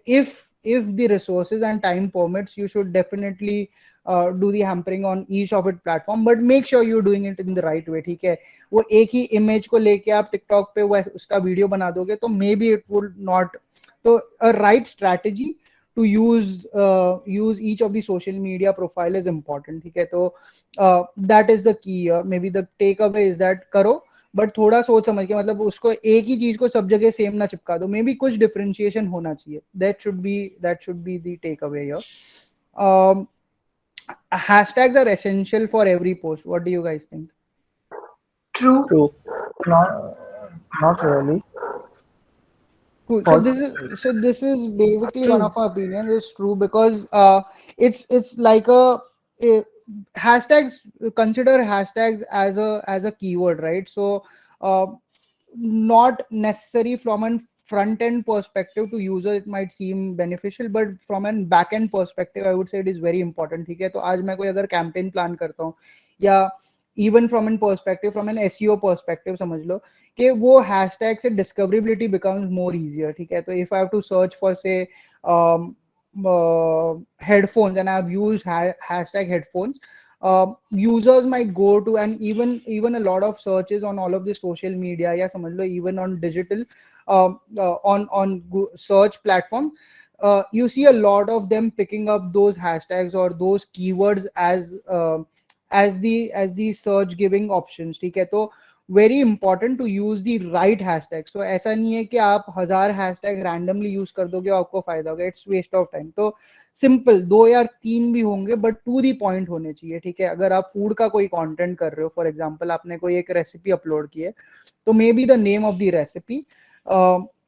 if the resources and time permits, you should definitely do the hampering on each of its platform, but make sure you're doing it in the right way, ठीक है. वो एक ही image को लेके आप TikTok पे उसका video बना दोगे तो maybe it would not. तो a right strategy to use each of the social media profile is important, ठीक है. तो that is the key. Maybe the takeaway is that करो, बट थोड़ा सोच समझ के, मतलब उसको एक ही चीज को सब जगह सेम ना चिपका दो. मे बी कुछ डिफरेंशिएशन होना चाहिए. That should be the takeaway here. Hashtags are essential for every post. What do you guys think? True. True. Not really. Cool. So this is basically True. one of our opinions. It's true because it's like hashtags. Consider hashtags as a keyword, right? So not necessary from a front end perspective to user it might seem beneficial, but from an back end perspective I would say it is very important, ठीक है. तो आज मैं कोई अगर campaign plan करता हूँ या even from an perspective, from an SEO perspective, समझ लो कि वो हैशटैग से discoverability becomes more easier, ठीक है. तो if I have to search for say headphones and I have used hashtag headphones, users might go to, and even a lot of searches on all of the social media, या समझ लो even on digital, on search platform, you see a lot of them picking up those hashtags or those keywords as the search giving options. ठीक है, तो very important to use the right hashtag. So ऐसा नहीं है कि आप 1000 hashtag randomly use कर दोगे और आपको फायदा होगा, it's waste of time. तो सिंपल 2 या 3 भी होंगे बट टू दी पॉइंट होने चाहिए. ठीक है, अगर आप फूड का कोई कंटेंट कर रहे हो, फॉर एग्जांपल आपने कोई एक रेसिपी अपलोड की है, तो may be the name of the recipe,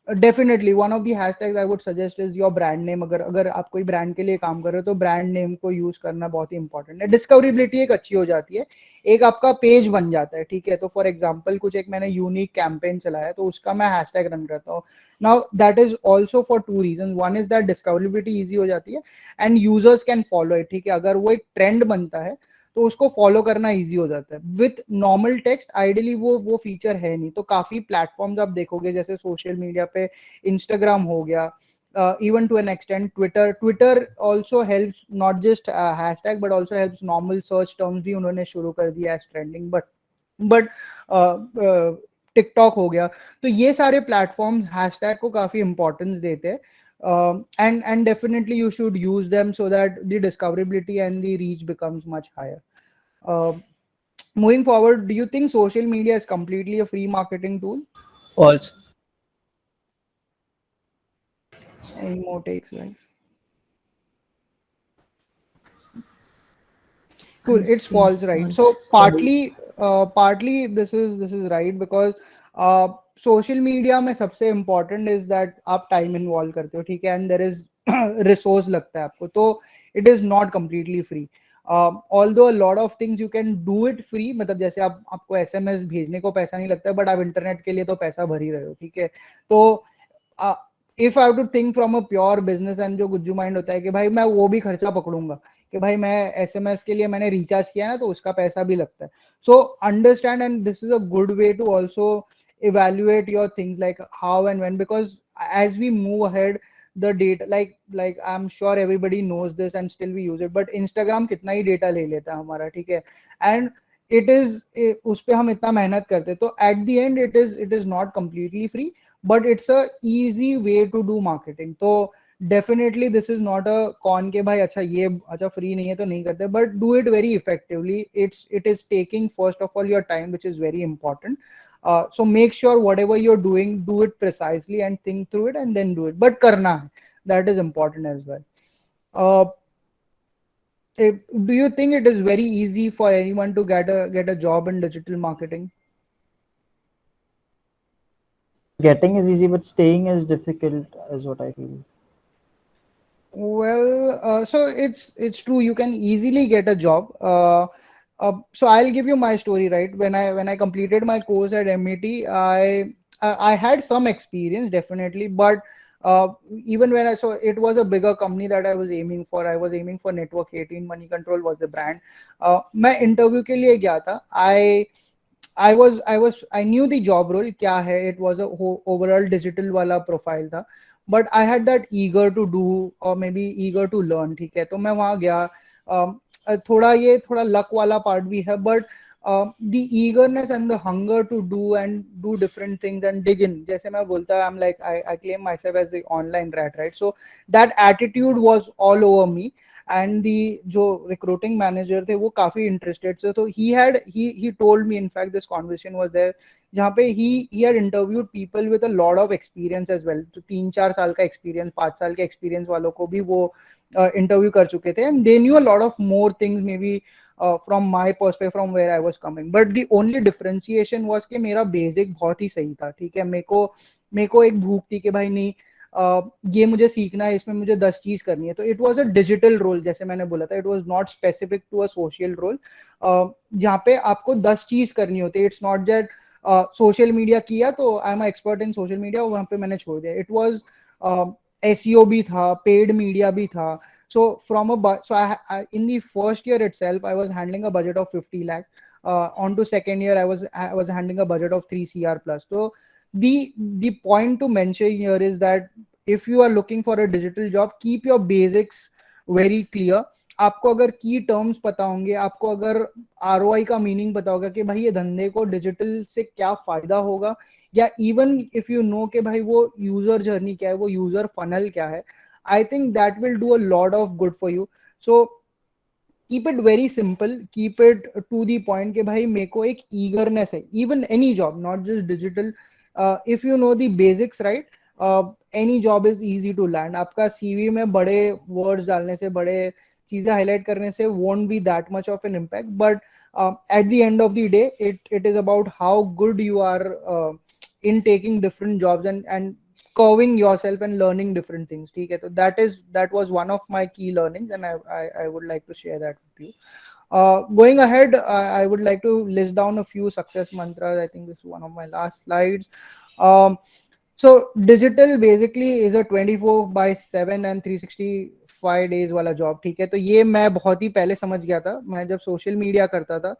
definitely one of the hashtags I would suggest is your brand name. अगर आप कोई ब्रांड के लिए काम कर रहे हो तो ब्रांड नेम को यूज करना बहुत ही इंपॉर्टेंट है. डिस्कवरेबिलिटी एक अच्छी हो जाती है, एक आपका पेज बन जाता है. ठीक है, तो फॉर एग्जांपल कुछ एक मैंने यूनिक कैंपेन चलाया तो उसका मैं हैशटैग रन करता हूँ. Now that is also for 2 reason. One is that discoverability easy हो जाती है and users can follow it. ठीक है, अगर वो एक ट्रेंड बनता है तो उसको फॉलो करना इजी हो जाता है. विथ नॉर्मल टेक्स्ट आइडियली वो फीचर है नहीं. तो काफी प्लेटफॉर्म्स आप देखोगे जैसे सोशल मीडिया पे इंस्टाग्राम हो गया, even to an extent Twitter also helps, not just hashtag but also helps normal search terms भी उन्होंने शुरू कर दिया as trending. but TikTok हो गया, तो ये सारे प्लेटफॉर्म्स हैशटैग को काफी इंपॉर्टेंस देते हैं. And definitely you should use them so that the discoverability and the reach becomes much higher. Moving forward, do you think social media is completely a free marketing tool? False. Any more takes, guys? Cool, I'd it's say false, right? So partly this is right because social media में सबसे important is that आप time involve करते हो. ठीक है, and there is resource लगता है आपको, तो it is not completely free. Although a lot of things you can do it free, मतलब जैसे आपको SMS भेजने को पैसा नहीं लगता है बट आप इंटरनेट के लिए तो पैसा भर ही रहे हो. ठीक है, तो if I have to think from a pure business and जो गुज्जू माइंड होता है कि भाई मैं वो भी खर्चा पकड़ूंगा कि भाई मैं SMS के लिए मैंने रिचार्ज किया ना तो उसका पैसा भी लगता है. So understand, and this is a good way to also evaluate your things like how and when, because as we move ahead the data, like I'm sure everybody knows this and still we use it, but Instagram कितना ही data ले लेता है हमारा. ठीक है, and it is उस पे हम इतना मेहनत करते हैं, तो at the end it is not completely free but it's a easy way to do marketing. तो definitely this is not a con के भाई अच्छा ये अच्छा free नहीं है तो नहीं करते, but do it very effectively. It is taking first of all your time, which is very important. So make sure whatever you're doing, do it precisely and think through it and then do it. But करना है, that is important as well. Do you think it is very easy for anyone to get a job in digital marketing? Getting is easy, but staying is difficult, is what I feel. Well, so it's true. You can easily get a job. So I'll give you my story. Right, when I completed my course at MET, I had some experience definitely, but even when it was a bigger company that I was aiming for. I was aiming for Network 18. Money Control was the brand. मैं interview के लिए गया था. I knew the job role क्या है. It was a overall digital वाला profile था, but I had that eager to do or maybe eager to learn. ठीक है, तो मैं वहाँ गया. थोड़ा luck वाला part भी है, but the eagerness and the hunger to do different things and dig in. जैसे मैं बोलता, I'm like I claim myself as the online rat, right? So that attitude was all over me. And the जो recruiting manager थे वो काफी interested. So he told me, in fact this conversation was there जहाँ पे he had interviewed people with a lot of experience as well. तो 3-4 साल का experience, 5 साल के experience वालों को भी वो interview कर चुके थे, and they knew a lot of more things maybe from my perspective, from where I was coming. But the only differentiation was कि मेरा basic बहुत ही सही था. ठीक है, मेरे को एक भूख थी कि भाई नहीं ये मुझे सीखना है, इसमें मुझे 10 चीज करनी है. तो it was a digital role, जैसे मैंने बोला था, it was not specific to a social role जहाँ पे आपको 10 चीज करनी होती है. It's not that social media किया तो I am expert in social media, वहां पे मैंने छोड़ दिया. इट वाज SEO भी था, पेड मीडिया भी था. So in the first year itself, I was handling a budget of 50 lakh. On to second year, I was handling a budget of 3 CR plus. So the point to mention here is that if you are looking for a digital job, keep your basics very clear. आपको अगर की terms पता होंगे, आपको अगर ROI का meaning पता होगा कि भाई ये धंधे को डिजिटल से क्या फायदा होगा, या इवन इफ यू नो कि भाई वो यूजर जर्नी क्या है, वो यूजर फनल क्या है, I think that will do a lot of good for you. So keep it very simple, keep it to the point कि भाई मेरे को एक eagerness है, even any job, not just digital. If you know the basics, right, any job is easy to land. आपका CV में बड़े words डालने से, बड़े चीजें highlight करने से won't be that much of an impact, but at the end of the day, it is about how good you are in taking different jobs and curving yourself and learning different things. ठीक है, तो that was one of my key learnings, and I would like to share that with you. Going ahead, I would like to list down a few success mantras. I think this is one of my last slides. So digital basically is a 24/7 and 365 days वाला job. ठीक है, तो ये मैं बहुत ही पहले समझ गया था. मैं जब सोशल मीडिया करता था,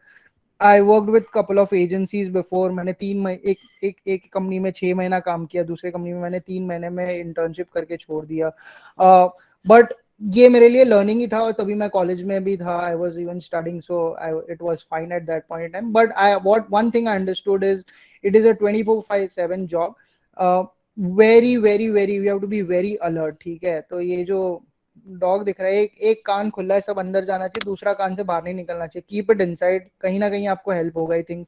I worked with couple of agencies before. मैंने एक कंपनी में 6 महीना काम किया, दूसरे कंपनी में मैंने 3 महीने में इंटर्नशिप करके छोड़ दिया. बट ये मेरे लिए लर्निंग ही था, और तभी मैं कॉलेज में भी था. I was even studying, so it was fine at that point in time. But one thing I understood is it is a 24/7 job. Very we have to be very alert. ठीक है, तो ये जो dog दिख रहा है, एक कान खुला है, सब अंदर जाना चाहिए, दूसरा कान से बाहर नहीं निकलना चाहिए. कीप इट इनसाइड, कहीं ना कहीं आपको हेल्प होगा. आई थिंक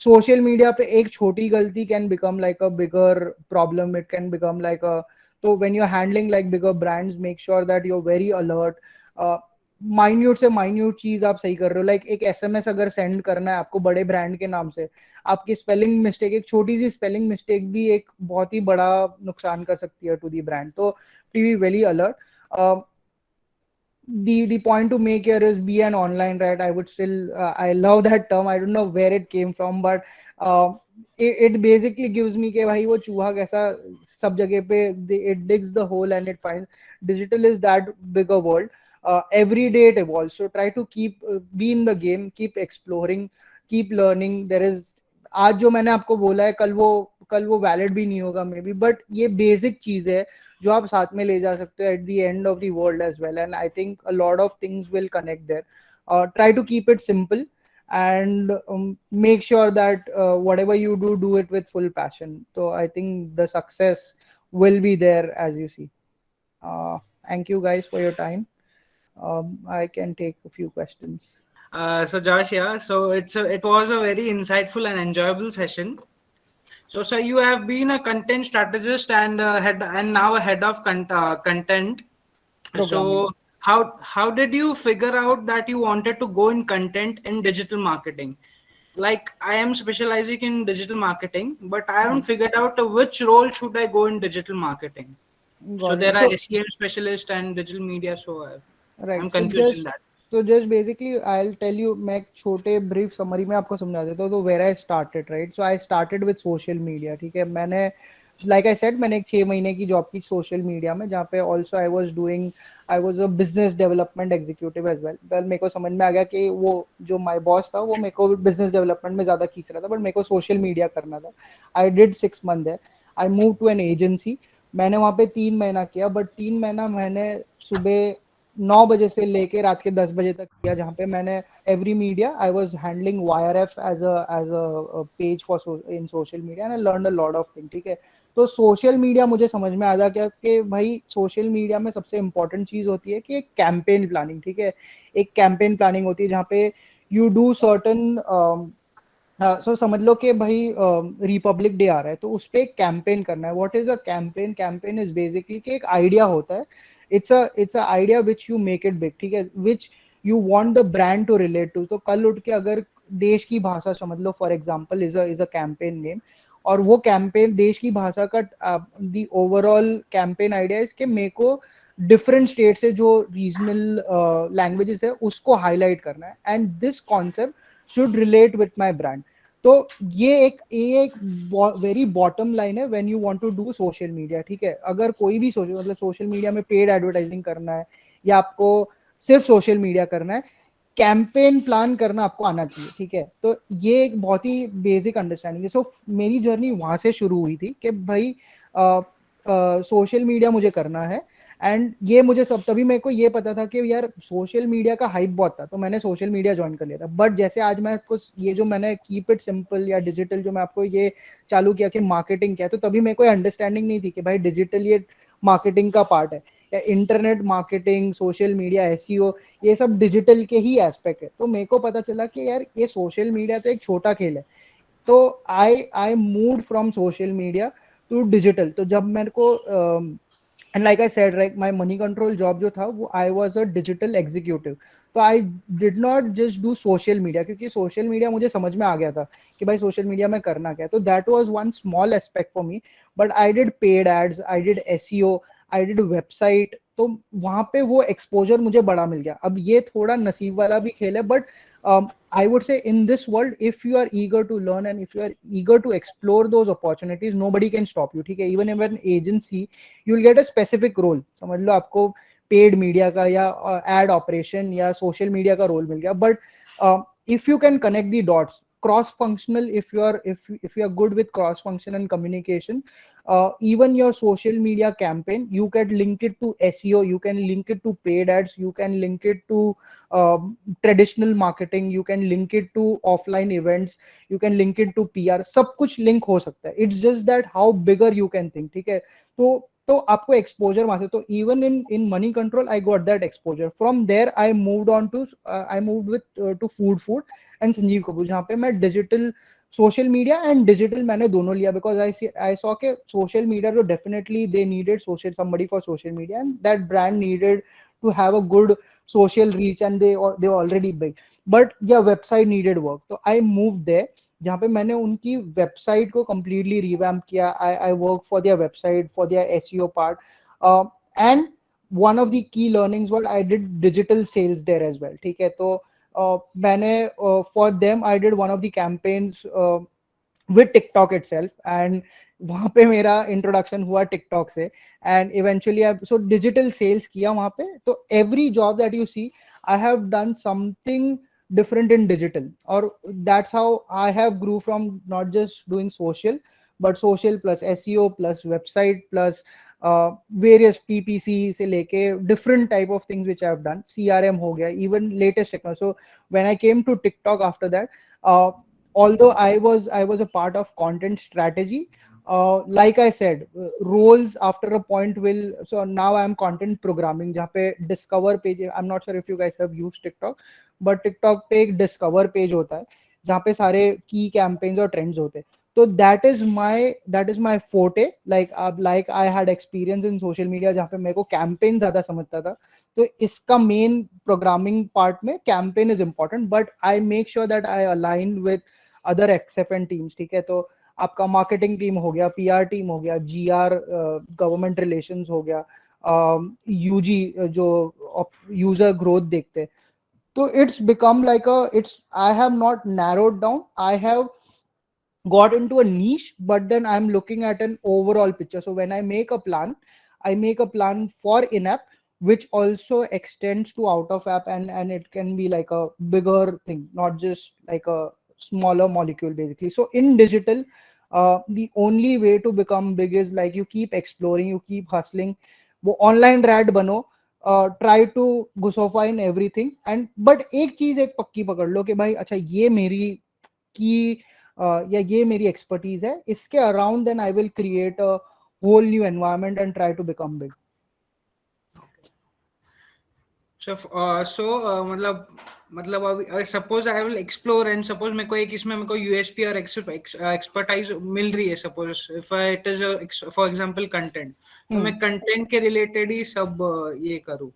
सोशल मीडिया पे एक छोटी गलती can become like a bigger problem. It can become like a, तो when you are handling like bigger brands, make sure that you are very alert. Minute से minute चीज आप सही कर रहे हो. लाइक एक SMS अगर सेंड करना है आपको बड़े ब्रांड के नाम से, आपकी स्पेलिंग मिस्टेक, एक छोटी सी स्पेलिंग मिस्टेक भी एक बहुत ही बड़ा नुकसान कर सकती है टू दी ब्रांड. तो be very alert. The point to make here is be an online, right? I would still I love that term. I don't know where it came from, but it basically gives me कि भाई वो चूहा कैसा सब जगह पे it digs the hole and it finds. Digital is that bigger world. Every day it evolves, so try to keep be in the game, keep exploring, keep learning. There is, आज जो मैंने आपको बोला है कल वो वैलिड भी नहीं होगा मे बी, बट ये बेसिक चीज है जो आप साथ में ले जा सकते हो at the end of the world as well. And I think a lot of things will connect there. Try to keep it simple and make sure that whatever you do it with full passion. So I think the success will be there, as you see. Thank you guys for your time. I can take a few questions. So Josh, yeah, so it was a very insightful and enjoyable session. So sir, you have been a content strategist and now a head of content. So how did you figure out that you wanted to go in content in digital marketing? Like, I am specializing in digital marketing, but I haven't figured out which role should I go in digital marketing. So there are SEM specialist and digital media, so I'm confused in that. So just basically I'll tell you, मैं एक छोटे brief summary में आपको समझा देता हूँ. तो where I started, right? So I started with social media. ठीक है, मैंने like I said, मैंने एक 6 महीने की जॉब की सोशल मीडिया में, जहाँ पे also I was a business development executive as well. Well, मेरे को समझ में आ गया कि वो जो my boss था वो मेरे को business development में ज़्यादा खींच रहा था, but मेरे को सोशल मीडिया करना था. I did 6 months there. I moved to an agency. मैंने वहाँ पे 3 महीना किया, बट 3 महीना मैंने सुबह 9 बजे से लेके रात के 10 बजे तक किया, जहाँ पे मैंने every media I was handling YRF as a page for in social media, and I learn a lot of thing. ठीक है, तो सोशल मीडिया मुझे समझ में आ गया क्या कि भाई सोशल मीडिया में सबसे इंपॉर्टेंट चीज होती है कि एक कैंपेन प्लानिंग. ठीक है, एक कैंपेन प्लानिंग होती है जहाँ पे यू डू सर्टन सो समझ लो कि भाई रिपब्लिक डे आ रहा है, तो उस पर एक कैंपेन करना है. What is a campaign? Campaign is basically कि एक आइडिया होता है. it's a idea which you make it big. ठीक है, which you want the brand to relate to. तो कल उठ के अगर देश की भाषा समझ लो, for example is a campaign name, और वो कैंपेन देश की भाषा का द ओवरऑल कैंपेन आइडिया इसके मेरे को डिफरेंट स्टेट से जो रीजनल लैंग्वेजेस है उसको हाईलाइट करना है, and this concept should relate with my brand. तो ये एक वेरी बॉटम लाइन है when you want to do social media. ठीक है, अगर कोई भी मतलब सोशल मीडिया में पेड एडवर्टाइजिंग करना है या आपको सिर्फ सोशल मीडिया करना है, कैंपेन प्लान करना आपको आना चाहिए. ठीक है, तो ये एक बहुत ही बेसिक अंडरस्टैंडिंग है. सो मेरी जर्नी वहां से शुरू हुई थी कि भाई सोशल मीडिया मुझे करना है, एंड ये मुझे सब तभी मेरे को ये पता था कि यार सोशल मीडिया का हाइप बहुत था, तो मैंने सोशल मीडिया ज्वाइन कर लिया था। बट जैसे आज मैं आपको ये जो मैंने कीप इट सिंपल या डिजिटल जो मैं आपको ये चालू किया कि मार्केटिंग क्या है, तो तभी मेरे को अंडरस्टैंडिंग नहीं थी कि भाई डिजिटल ये मार्केटिंग का पार्ट है, या internet marketing, social media, SEO, ये सब डिजिटल के ही एस्पेक्ट है। तो मेरे को पता चला कि यार ये सोशल मीडिया तो एक छोटा खेल है। तो I moved from social media to digital. तो जब मेरे को and like I said right, my Moneycontrol job जो था वो I was a digital executive. तो I did not just do social media, क्योंकि सोशल मीडिया मुझे समझ में आ गया था कि भाई सोशल मीडिया में करना क्या है। तो that was one small aspect for me, but I did paid ads, I did SEO, I did website. तो वहां पे वो एक्सपोजर मुझे बड़ा मिल गया। अब ये थोड़ा नसीब वाला भी खेल है, but I would say in this world, if you are eager to learn and if you are eager to explore those opportunities, nobody can stop you. ठीक है, even if an agency, you will get a specific role. समझ लो आपको paid media का या add operation या social media का role मिल गया, but if you can connect the dots, cross functional, if you are good with cross function and communication, even your social media campaign, you can link it to SEO, you can link it to paid ads, you can link it to traditional marketing, you can link it to offline events, you can link it to PR, सब कुछ link हो सकता है। It's just that how bigger you can think। ठीक है, तो आपको exposure वहां से, तो even in money control I got that exposure. From there I moved on to I moved with to food and Sanjeev Kapoor, जहाँ पे मैं digital, social media and digital मैंने दोनों लिया, बिकॉज आई सॉ के सोशल मीडिया तो definitely they needed social somebody for social media, and that brand needed to have a good social reach, and they were already big, but yeah, website needed work. So I moved there, जहाँ पे मैंने उनकी website को completely revamp किया। I work for their website, for their SEO part, and one of the key learnings was I did digital sales there as well। ठीक है, तो मैंने for them I did one of the campaigns with TikTok itself, and वहाँ पे मेरा introduction हुआ TikTok से, and eventually so digital sales किया वहाँ पे। तो every job that you see, I have done something different in digital, or that's how I have grew from not just doing social, but social plus SEO plus website plus various PPC से लेके different type of things which I have done, CRM हो गया, even latest technology. So when I came to TikTok after that, although I was a part of content strategy, like I said, roles after a point will, so now I am content programming, जहाँ पे discover page, I'm not sure if you guys have used TikTok, but TikTok पे एक discover page होता है जहाँ पे सारे key campaigns और trends होते हैं। तो that is my forte, like I had experience in social media जहाँ पे मेरे को campaign ज़्यादा समझता था, तो इसका main programming part में campaign is important, but I make sure that I align with other XFN teams। ठीक है, तो आपका मार्केटिंग टीम हो गया, पीआर टीम हो गया, जीआर गवर्नमेंट रिलेशंस हो गया, यूजी जो यूजर ग्रोथ देखते। तो it's become like I have not narrowed down, I have got into a niche, but then I'm looking at an overall picture. So when I make a plan, I make a plan for in-app, which also extends to out of app, and it can be like a bigger thing, not just like a smaller molecule basically. So in digital, the only way to become big is like you keep exploring, you keep hustling. वो online rat बनो, try to घुसोफा in everything, and but एक चीज एक पक्की पकड़ लो कि भाई अच्छा ये मेरी की या ये मेरी एक्सपर्टीज है, इसके around then I will create a whole new environment and try to become big. मतलब अभी suppose I will explore, and suppose मेरे को एक इसमें मेरे को यूएसपी और एक्सपर्टाइज मिल रही है, suppose if it is for example content, तो मैं कंटेंट के रिलेटेड ही सब ये करूं।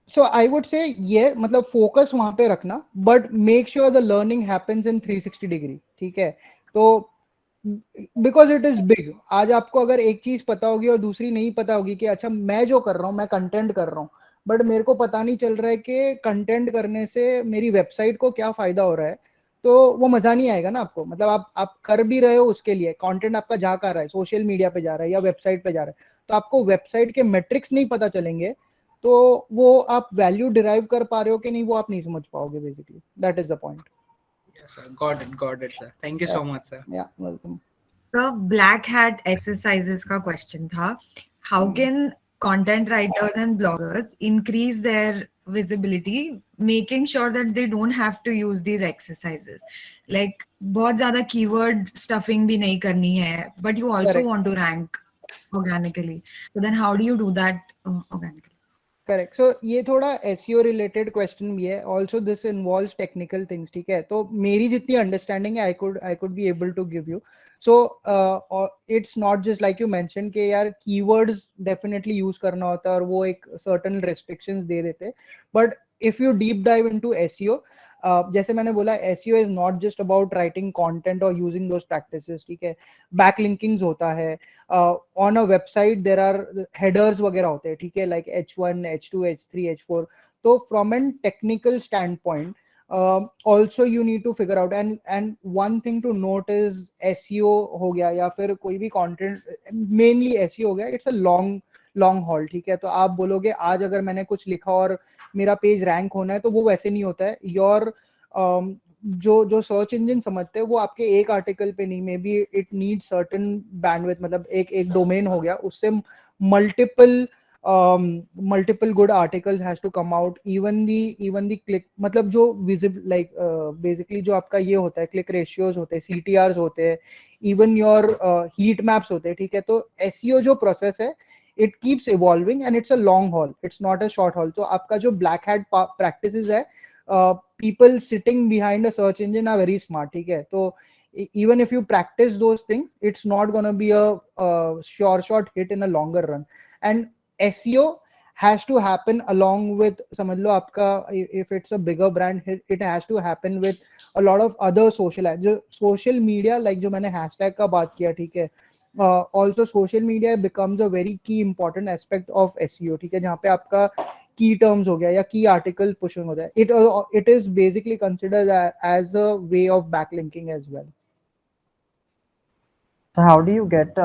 So I would say ये मतलब फोकस वहां पे रखना, but make sure the learning happens in 360 degree. ठीक है, तो बिकॉज इट इज बिग, आज आपको अगर एक चीज पता होगी और दूसरी नहीं पता होगी कि अच्छा मैं जो कर रहा हूँ, मैं कंटेंट कर रहा हूँ, बट मेरे को पता नहीं चल रहा है कि कंटेंट करने से मेरी वेबसाइट को क्या फायदा हो रहा है, तो वो मजा नहीं आएगा ना आपको। मतलब आप कर भी रहे हो उसके लिए, कंटेंट आपका जा कर रहा है, सोशल मीडिया पे जा रहा है या वेबसाइट पे जा रहा है, तो आपको वेबसाइट के मेट्रिक्स नहीं पता चलेंगे, तो वो आप वैल्यू डिराइव कर पा रहे हो कि नहीं वो आप नहीं समझ पाओगे basically. That is the point. Yes sir, got it sir, thank you so much sir। Yeah, welcome। The black hat exercises का question था. How can content writers and bloggers increase their visibility, making sure that they don't have to use these exercises? Like बहुत ज़्यादा keyword stuffing भी नहीं करनी है, but you also Correct. want to rank organically. So then how do you do that organically? Correct. So ये थोड़ा SEO related question भी है. Also this involves technical things. ठीक है, तो मेरी जितनी अंडरस्टैंडिंग है I could be able to give you. So it's not just like you mention के यार कीवर्ड्स डेफिनेटली यूज करना होता है और वो एक सर्टेन रेस्ट्रिक्शंस दे देते. But if you deep dive into SEO, जैसे मैंने बोला, SEO is not just about writing content और यूजिंग दोस प्रैक्टिसेस. ठीक है, बैकलिंकिंग्स होता है. On a website there are headers वगैरह होते हैं. ठीक है, like H1, H2, H3, H4. तो from an technical standpoint also you need to figure out, and one thing to note is SEO हो गया या फिर कोई भी content, mainly SEO हो गया, it's a long haul. ठीक है, तो आप बोलोगे आज अगर मैंने कुछ लिखा और मेरा पेज रैंक होना है तो वो वैसे नहीं होता है. योर जो सर्च इंजन समझते हैं वो आपके एक आर्टिकल पे नहीं, may be it need certain bandwidth. मतलब एक डोमेन हो गया, उससे multiple good articles has to come out. Even the click, मतलब जो visible, like basically जो आपका ये होता है, click ratios होते हैं, CTRs होते हैं, even your heat maps होते हैं. ठीक है, तो SEO जो process है, it keeps evolving and it's a long haul, it's not a short haul. तो आपका जो black hat practices है, people sitting behind a search engine are very smart. ठीक है, तो even if you practice those things, it's not going to be a sure shot hit in a longer run. And SEO has to happen along with, समझ लो आपका, if it's a bigger brand, it has to happen with a lot of other social media, like जो मैंने hashtag का बात किया. ठीक है, also social media becomes a very key important aspect of SEO. ठीक है, जहाँ पे आपका key terms हो गया या key article pushing होता है, it is basically considered as a way of backlinking as well. So how do you get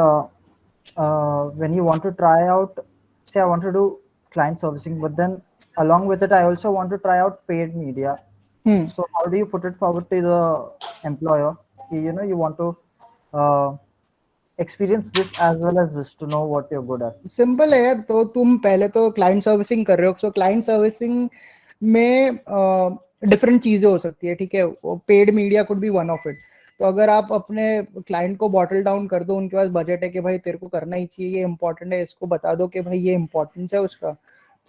when you want to try out, say I want to do client servicing, but then along with it I also want to try out paid media. So how do you put it forward to the employer? You want to experience this as well as this to know what you're good at. Simple है यार. तो तुम पहले तो client servicing कर रहे हो, सो client servicing में डिफरेंट चीजें हो सकती है. ठीक है, paid media could be one of it. तो अगर आप अपने क्लाइंट को बॉटल डाउन कर दो, उनके पास बजट है कि भाई तेरे को करना ही चाहिए, ये इंपॉर्टेंट है, इसको बता दो कि भाई ये इंपॉर्टेंस है उसका,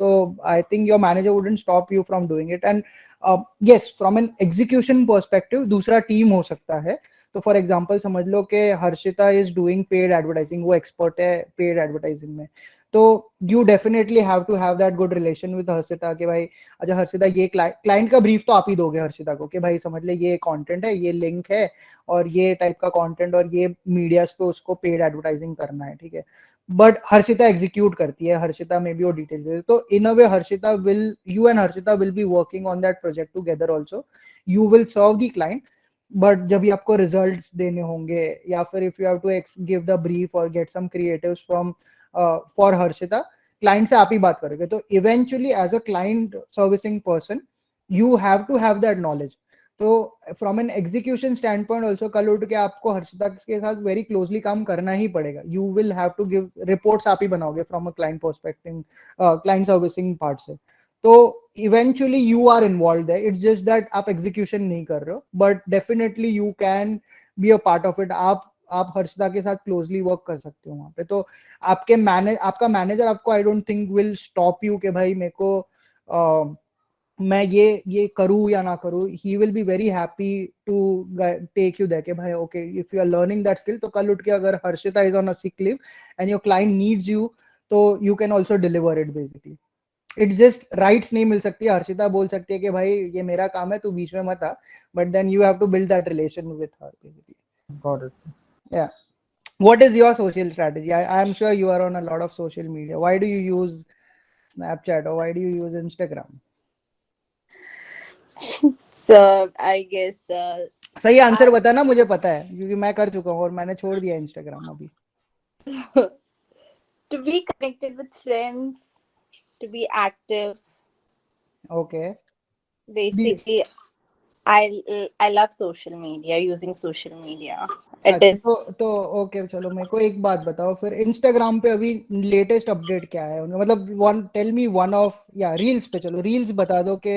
तो I think your manager wouldn't stop you from doing it. And yes, from an execution perspective दूसरा टीम हो सकता है. तो फॉर एग्जांपल समझ लो कि Harshita is doing paid advertising, वो एक्सपर्ट है पेड एडवर्टाइजिंग में, तो you definitely have to have that good relation with Harshita कि भाई अच्छा हर्षिता, ये क्लाइंट का ब्रीफ तो आप ही दोगे हर्षिता को कि भाई समझ ले ये कंटेंट है, ये लिंक है और ये टाइप का कंटेंट और ये मीडियाज पे उसको पेड एडवर्टाइजिंग करना है. ठीक है, बट हर्षिता एग्जीक्यूट करती है, हर्षिता में भी वो डिटेल्स है. तो in a way Harshita will, you and Harshita will be working on that project together. Also you will serve the client, but जब भी आपको रिजल्ट्स देने होंगे या फिर if you have to give the brief और get some creatives from for Harshita, client से आप ही बात करोगे. तो eventually as a client servicing person you have to have that knowledge. तो from an execution stand point also कल उठ के आपको हर्षिता के साथ वेरी क्लोजली काम करना ही पड़ेगा. You will have to give reports, आप ही बनाओगे from a client perspective, client servicing part से. तो इवेंचुअली यू आर इन्वॉल्व है, इट्स जस्ट दैट आप एग्जीक्यूशन नहीं कर रहे हो, but definitely you can be a part of it. आप हर्षिता के साथ क्लोजली वर्क कर सकते हो वहां पे. तो आपका मैनेजर आपको I don't think will stop you कि भाई मेरे को मैं ये करूँ या ना करूँ. He will be very happy to take you there कि भाई okay, if you are learning that skill, तो कल उठ के अगर Harshita is on a sick leave and your client needs you, तो you can also deliver it. Basically it's just rights नहीं मिल सकती. हर्षिता बोल सकती है कि भाई ये मेरा काम है, तू बीच में मत आ, but then you have to build that relation with her basically. Got it. Yeah. What is your social strategy? I am sure you are on a lot of social media. Why do you use Snapchat or why do you use Instagram? So I guess सही answer बताना, मुझे पता है क्योंकि मैं कर चुका हूँ और मैंने छोड़ दिया Instagram अभी. to be connected with friends, to be active. Okay. Basically, I love social media, using social media. It is तो ओके, चलो मेरे को एक बात बताओ फिर, इंस्टाग्राम पे अभी लेटेस्ट अपडेट क्या है उनका, मतलब one tell me one of, या रील्स पे, चलो रील्स बता दो कि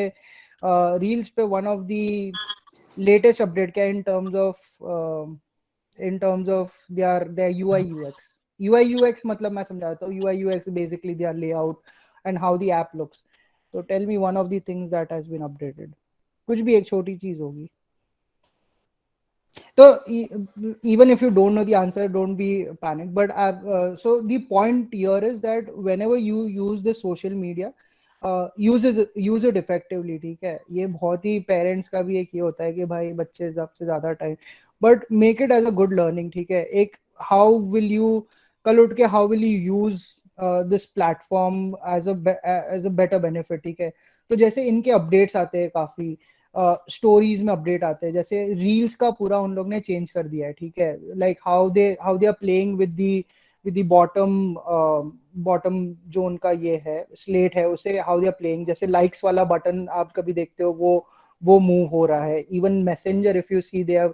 रील्स पे one of the latest update क्या है in terms of their UI UX, मतलब मैं समझाता हूँ, UI UX basically their layout and how the app looks. So tell me one of the things that has been updated. कुछ भी एक छोटी चीज होगी. So even if you don't know the answer, don't be panicked. But so the point here is that whenever you use the social media, use it effectively. ठीक है, ये बहुत ही पेरेंट्स का भी एक ये होता है कि भाई बच्चे सबसे ज्यादा time, but make it as a good learning. ठीक है, एक हाउ विल यू कल उठ के how will you use this platform as a better benefit. ठीक है, तो जैसे इनके अपडेट्स आते हैं काफी, स्टोरीज में अपडेट आते हैं, जैसे रील्स का पूरा उन लोग ने चेंज कर दिया है. ठीक है, like how they are playing with the bottom जो उनका ये है स्लेट है, उसे हाउ दे आर प्लेइंग. जैसे लाइक्स वाला बटन आप कभी देखते हो, वो मूव हो रहा है. Even Messenger if you see they,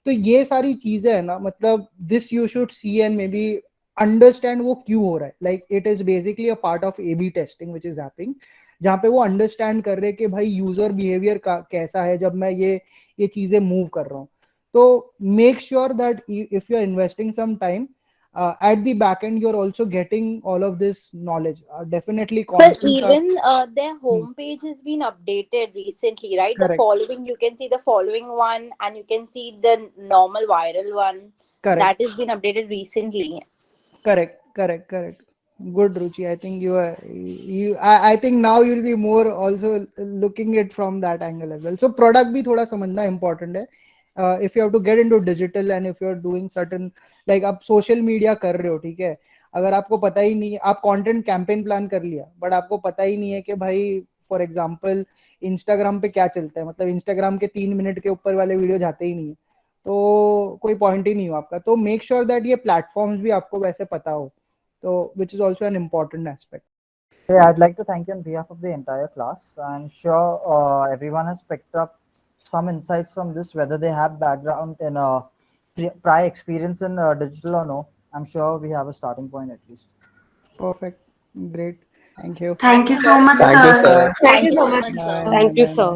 तो ये सारी चीजें है ना, मतलब this you should see and maybe understand वो क्यों हो रहा है. Like it is basically a part of AB testing which is happening, जहाँ पे वो अंडरस्टैंड कर रहे कि भाई यूजर बिहेवियर कैसा है जब मैं ये चीजें मूव कर रहा हूँ. तो make sure that if you are investing some time at the back end, you're also getting all of this knowledge. Definitely so contents even their homepage has been updated recently, right? The Correct. following, you can see the following one, and you can see the normal viral one. Correct. That has been updated recently. Correct. Good, Ruchi. I think I think now you'll be more also looking it from that angle as well. So product भी थोड़ा समझना important है. If you have to get into digital and if you're doing certain, like आप social media कर रहे हो, ठीक है, अगर आपको पता ही नहीं, आप content campaign plan कर लिया, but आपको पता ही नहीं है कि भाई for example Instagram पे क्या चलता है, मतलब Instagram के 3 मिनट के ऊपर वाले वीडियो जाते ही नहीं है, तो कोई पॉइंट ही नहीं हो आपका. तो मेक श्योर दैट ये प्लेटफॉर्म्स भी आपको वैसे पता हो, तो which is also an important aspect. Yeah, I'd like to thank you on behalf of the entire class. I'm sure everyone has picked up some insights from this, whether they have background in prior experience in digital or no. I'm sure we have a starting point at least. Perfect. Great. Thank you. Thank you so much, Thank you, sir. sir. Thank you so much, sir. sir. Thank you, sir.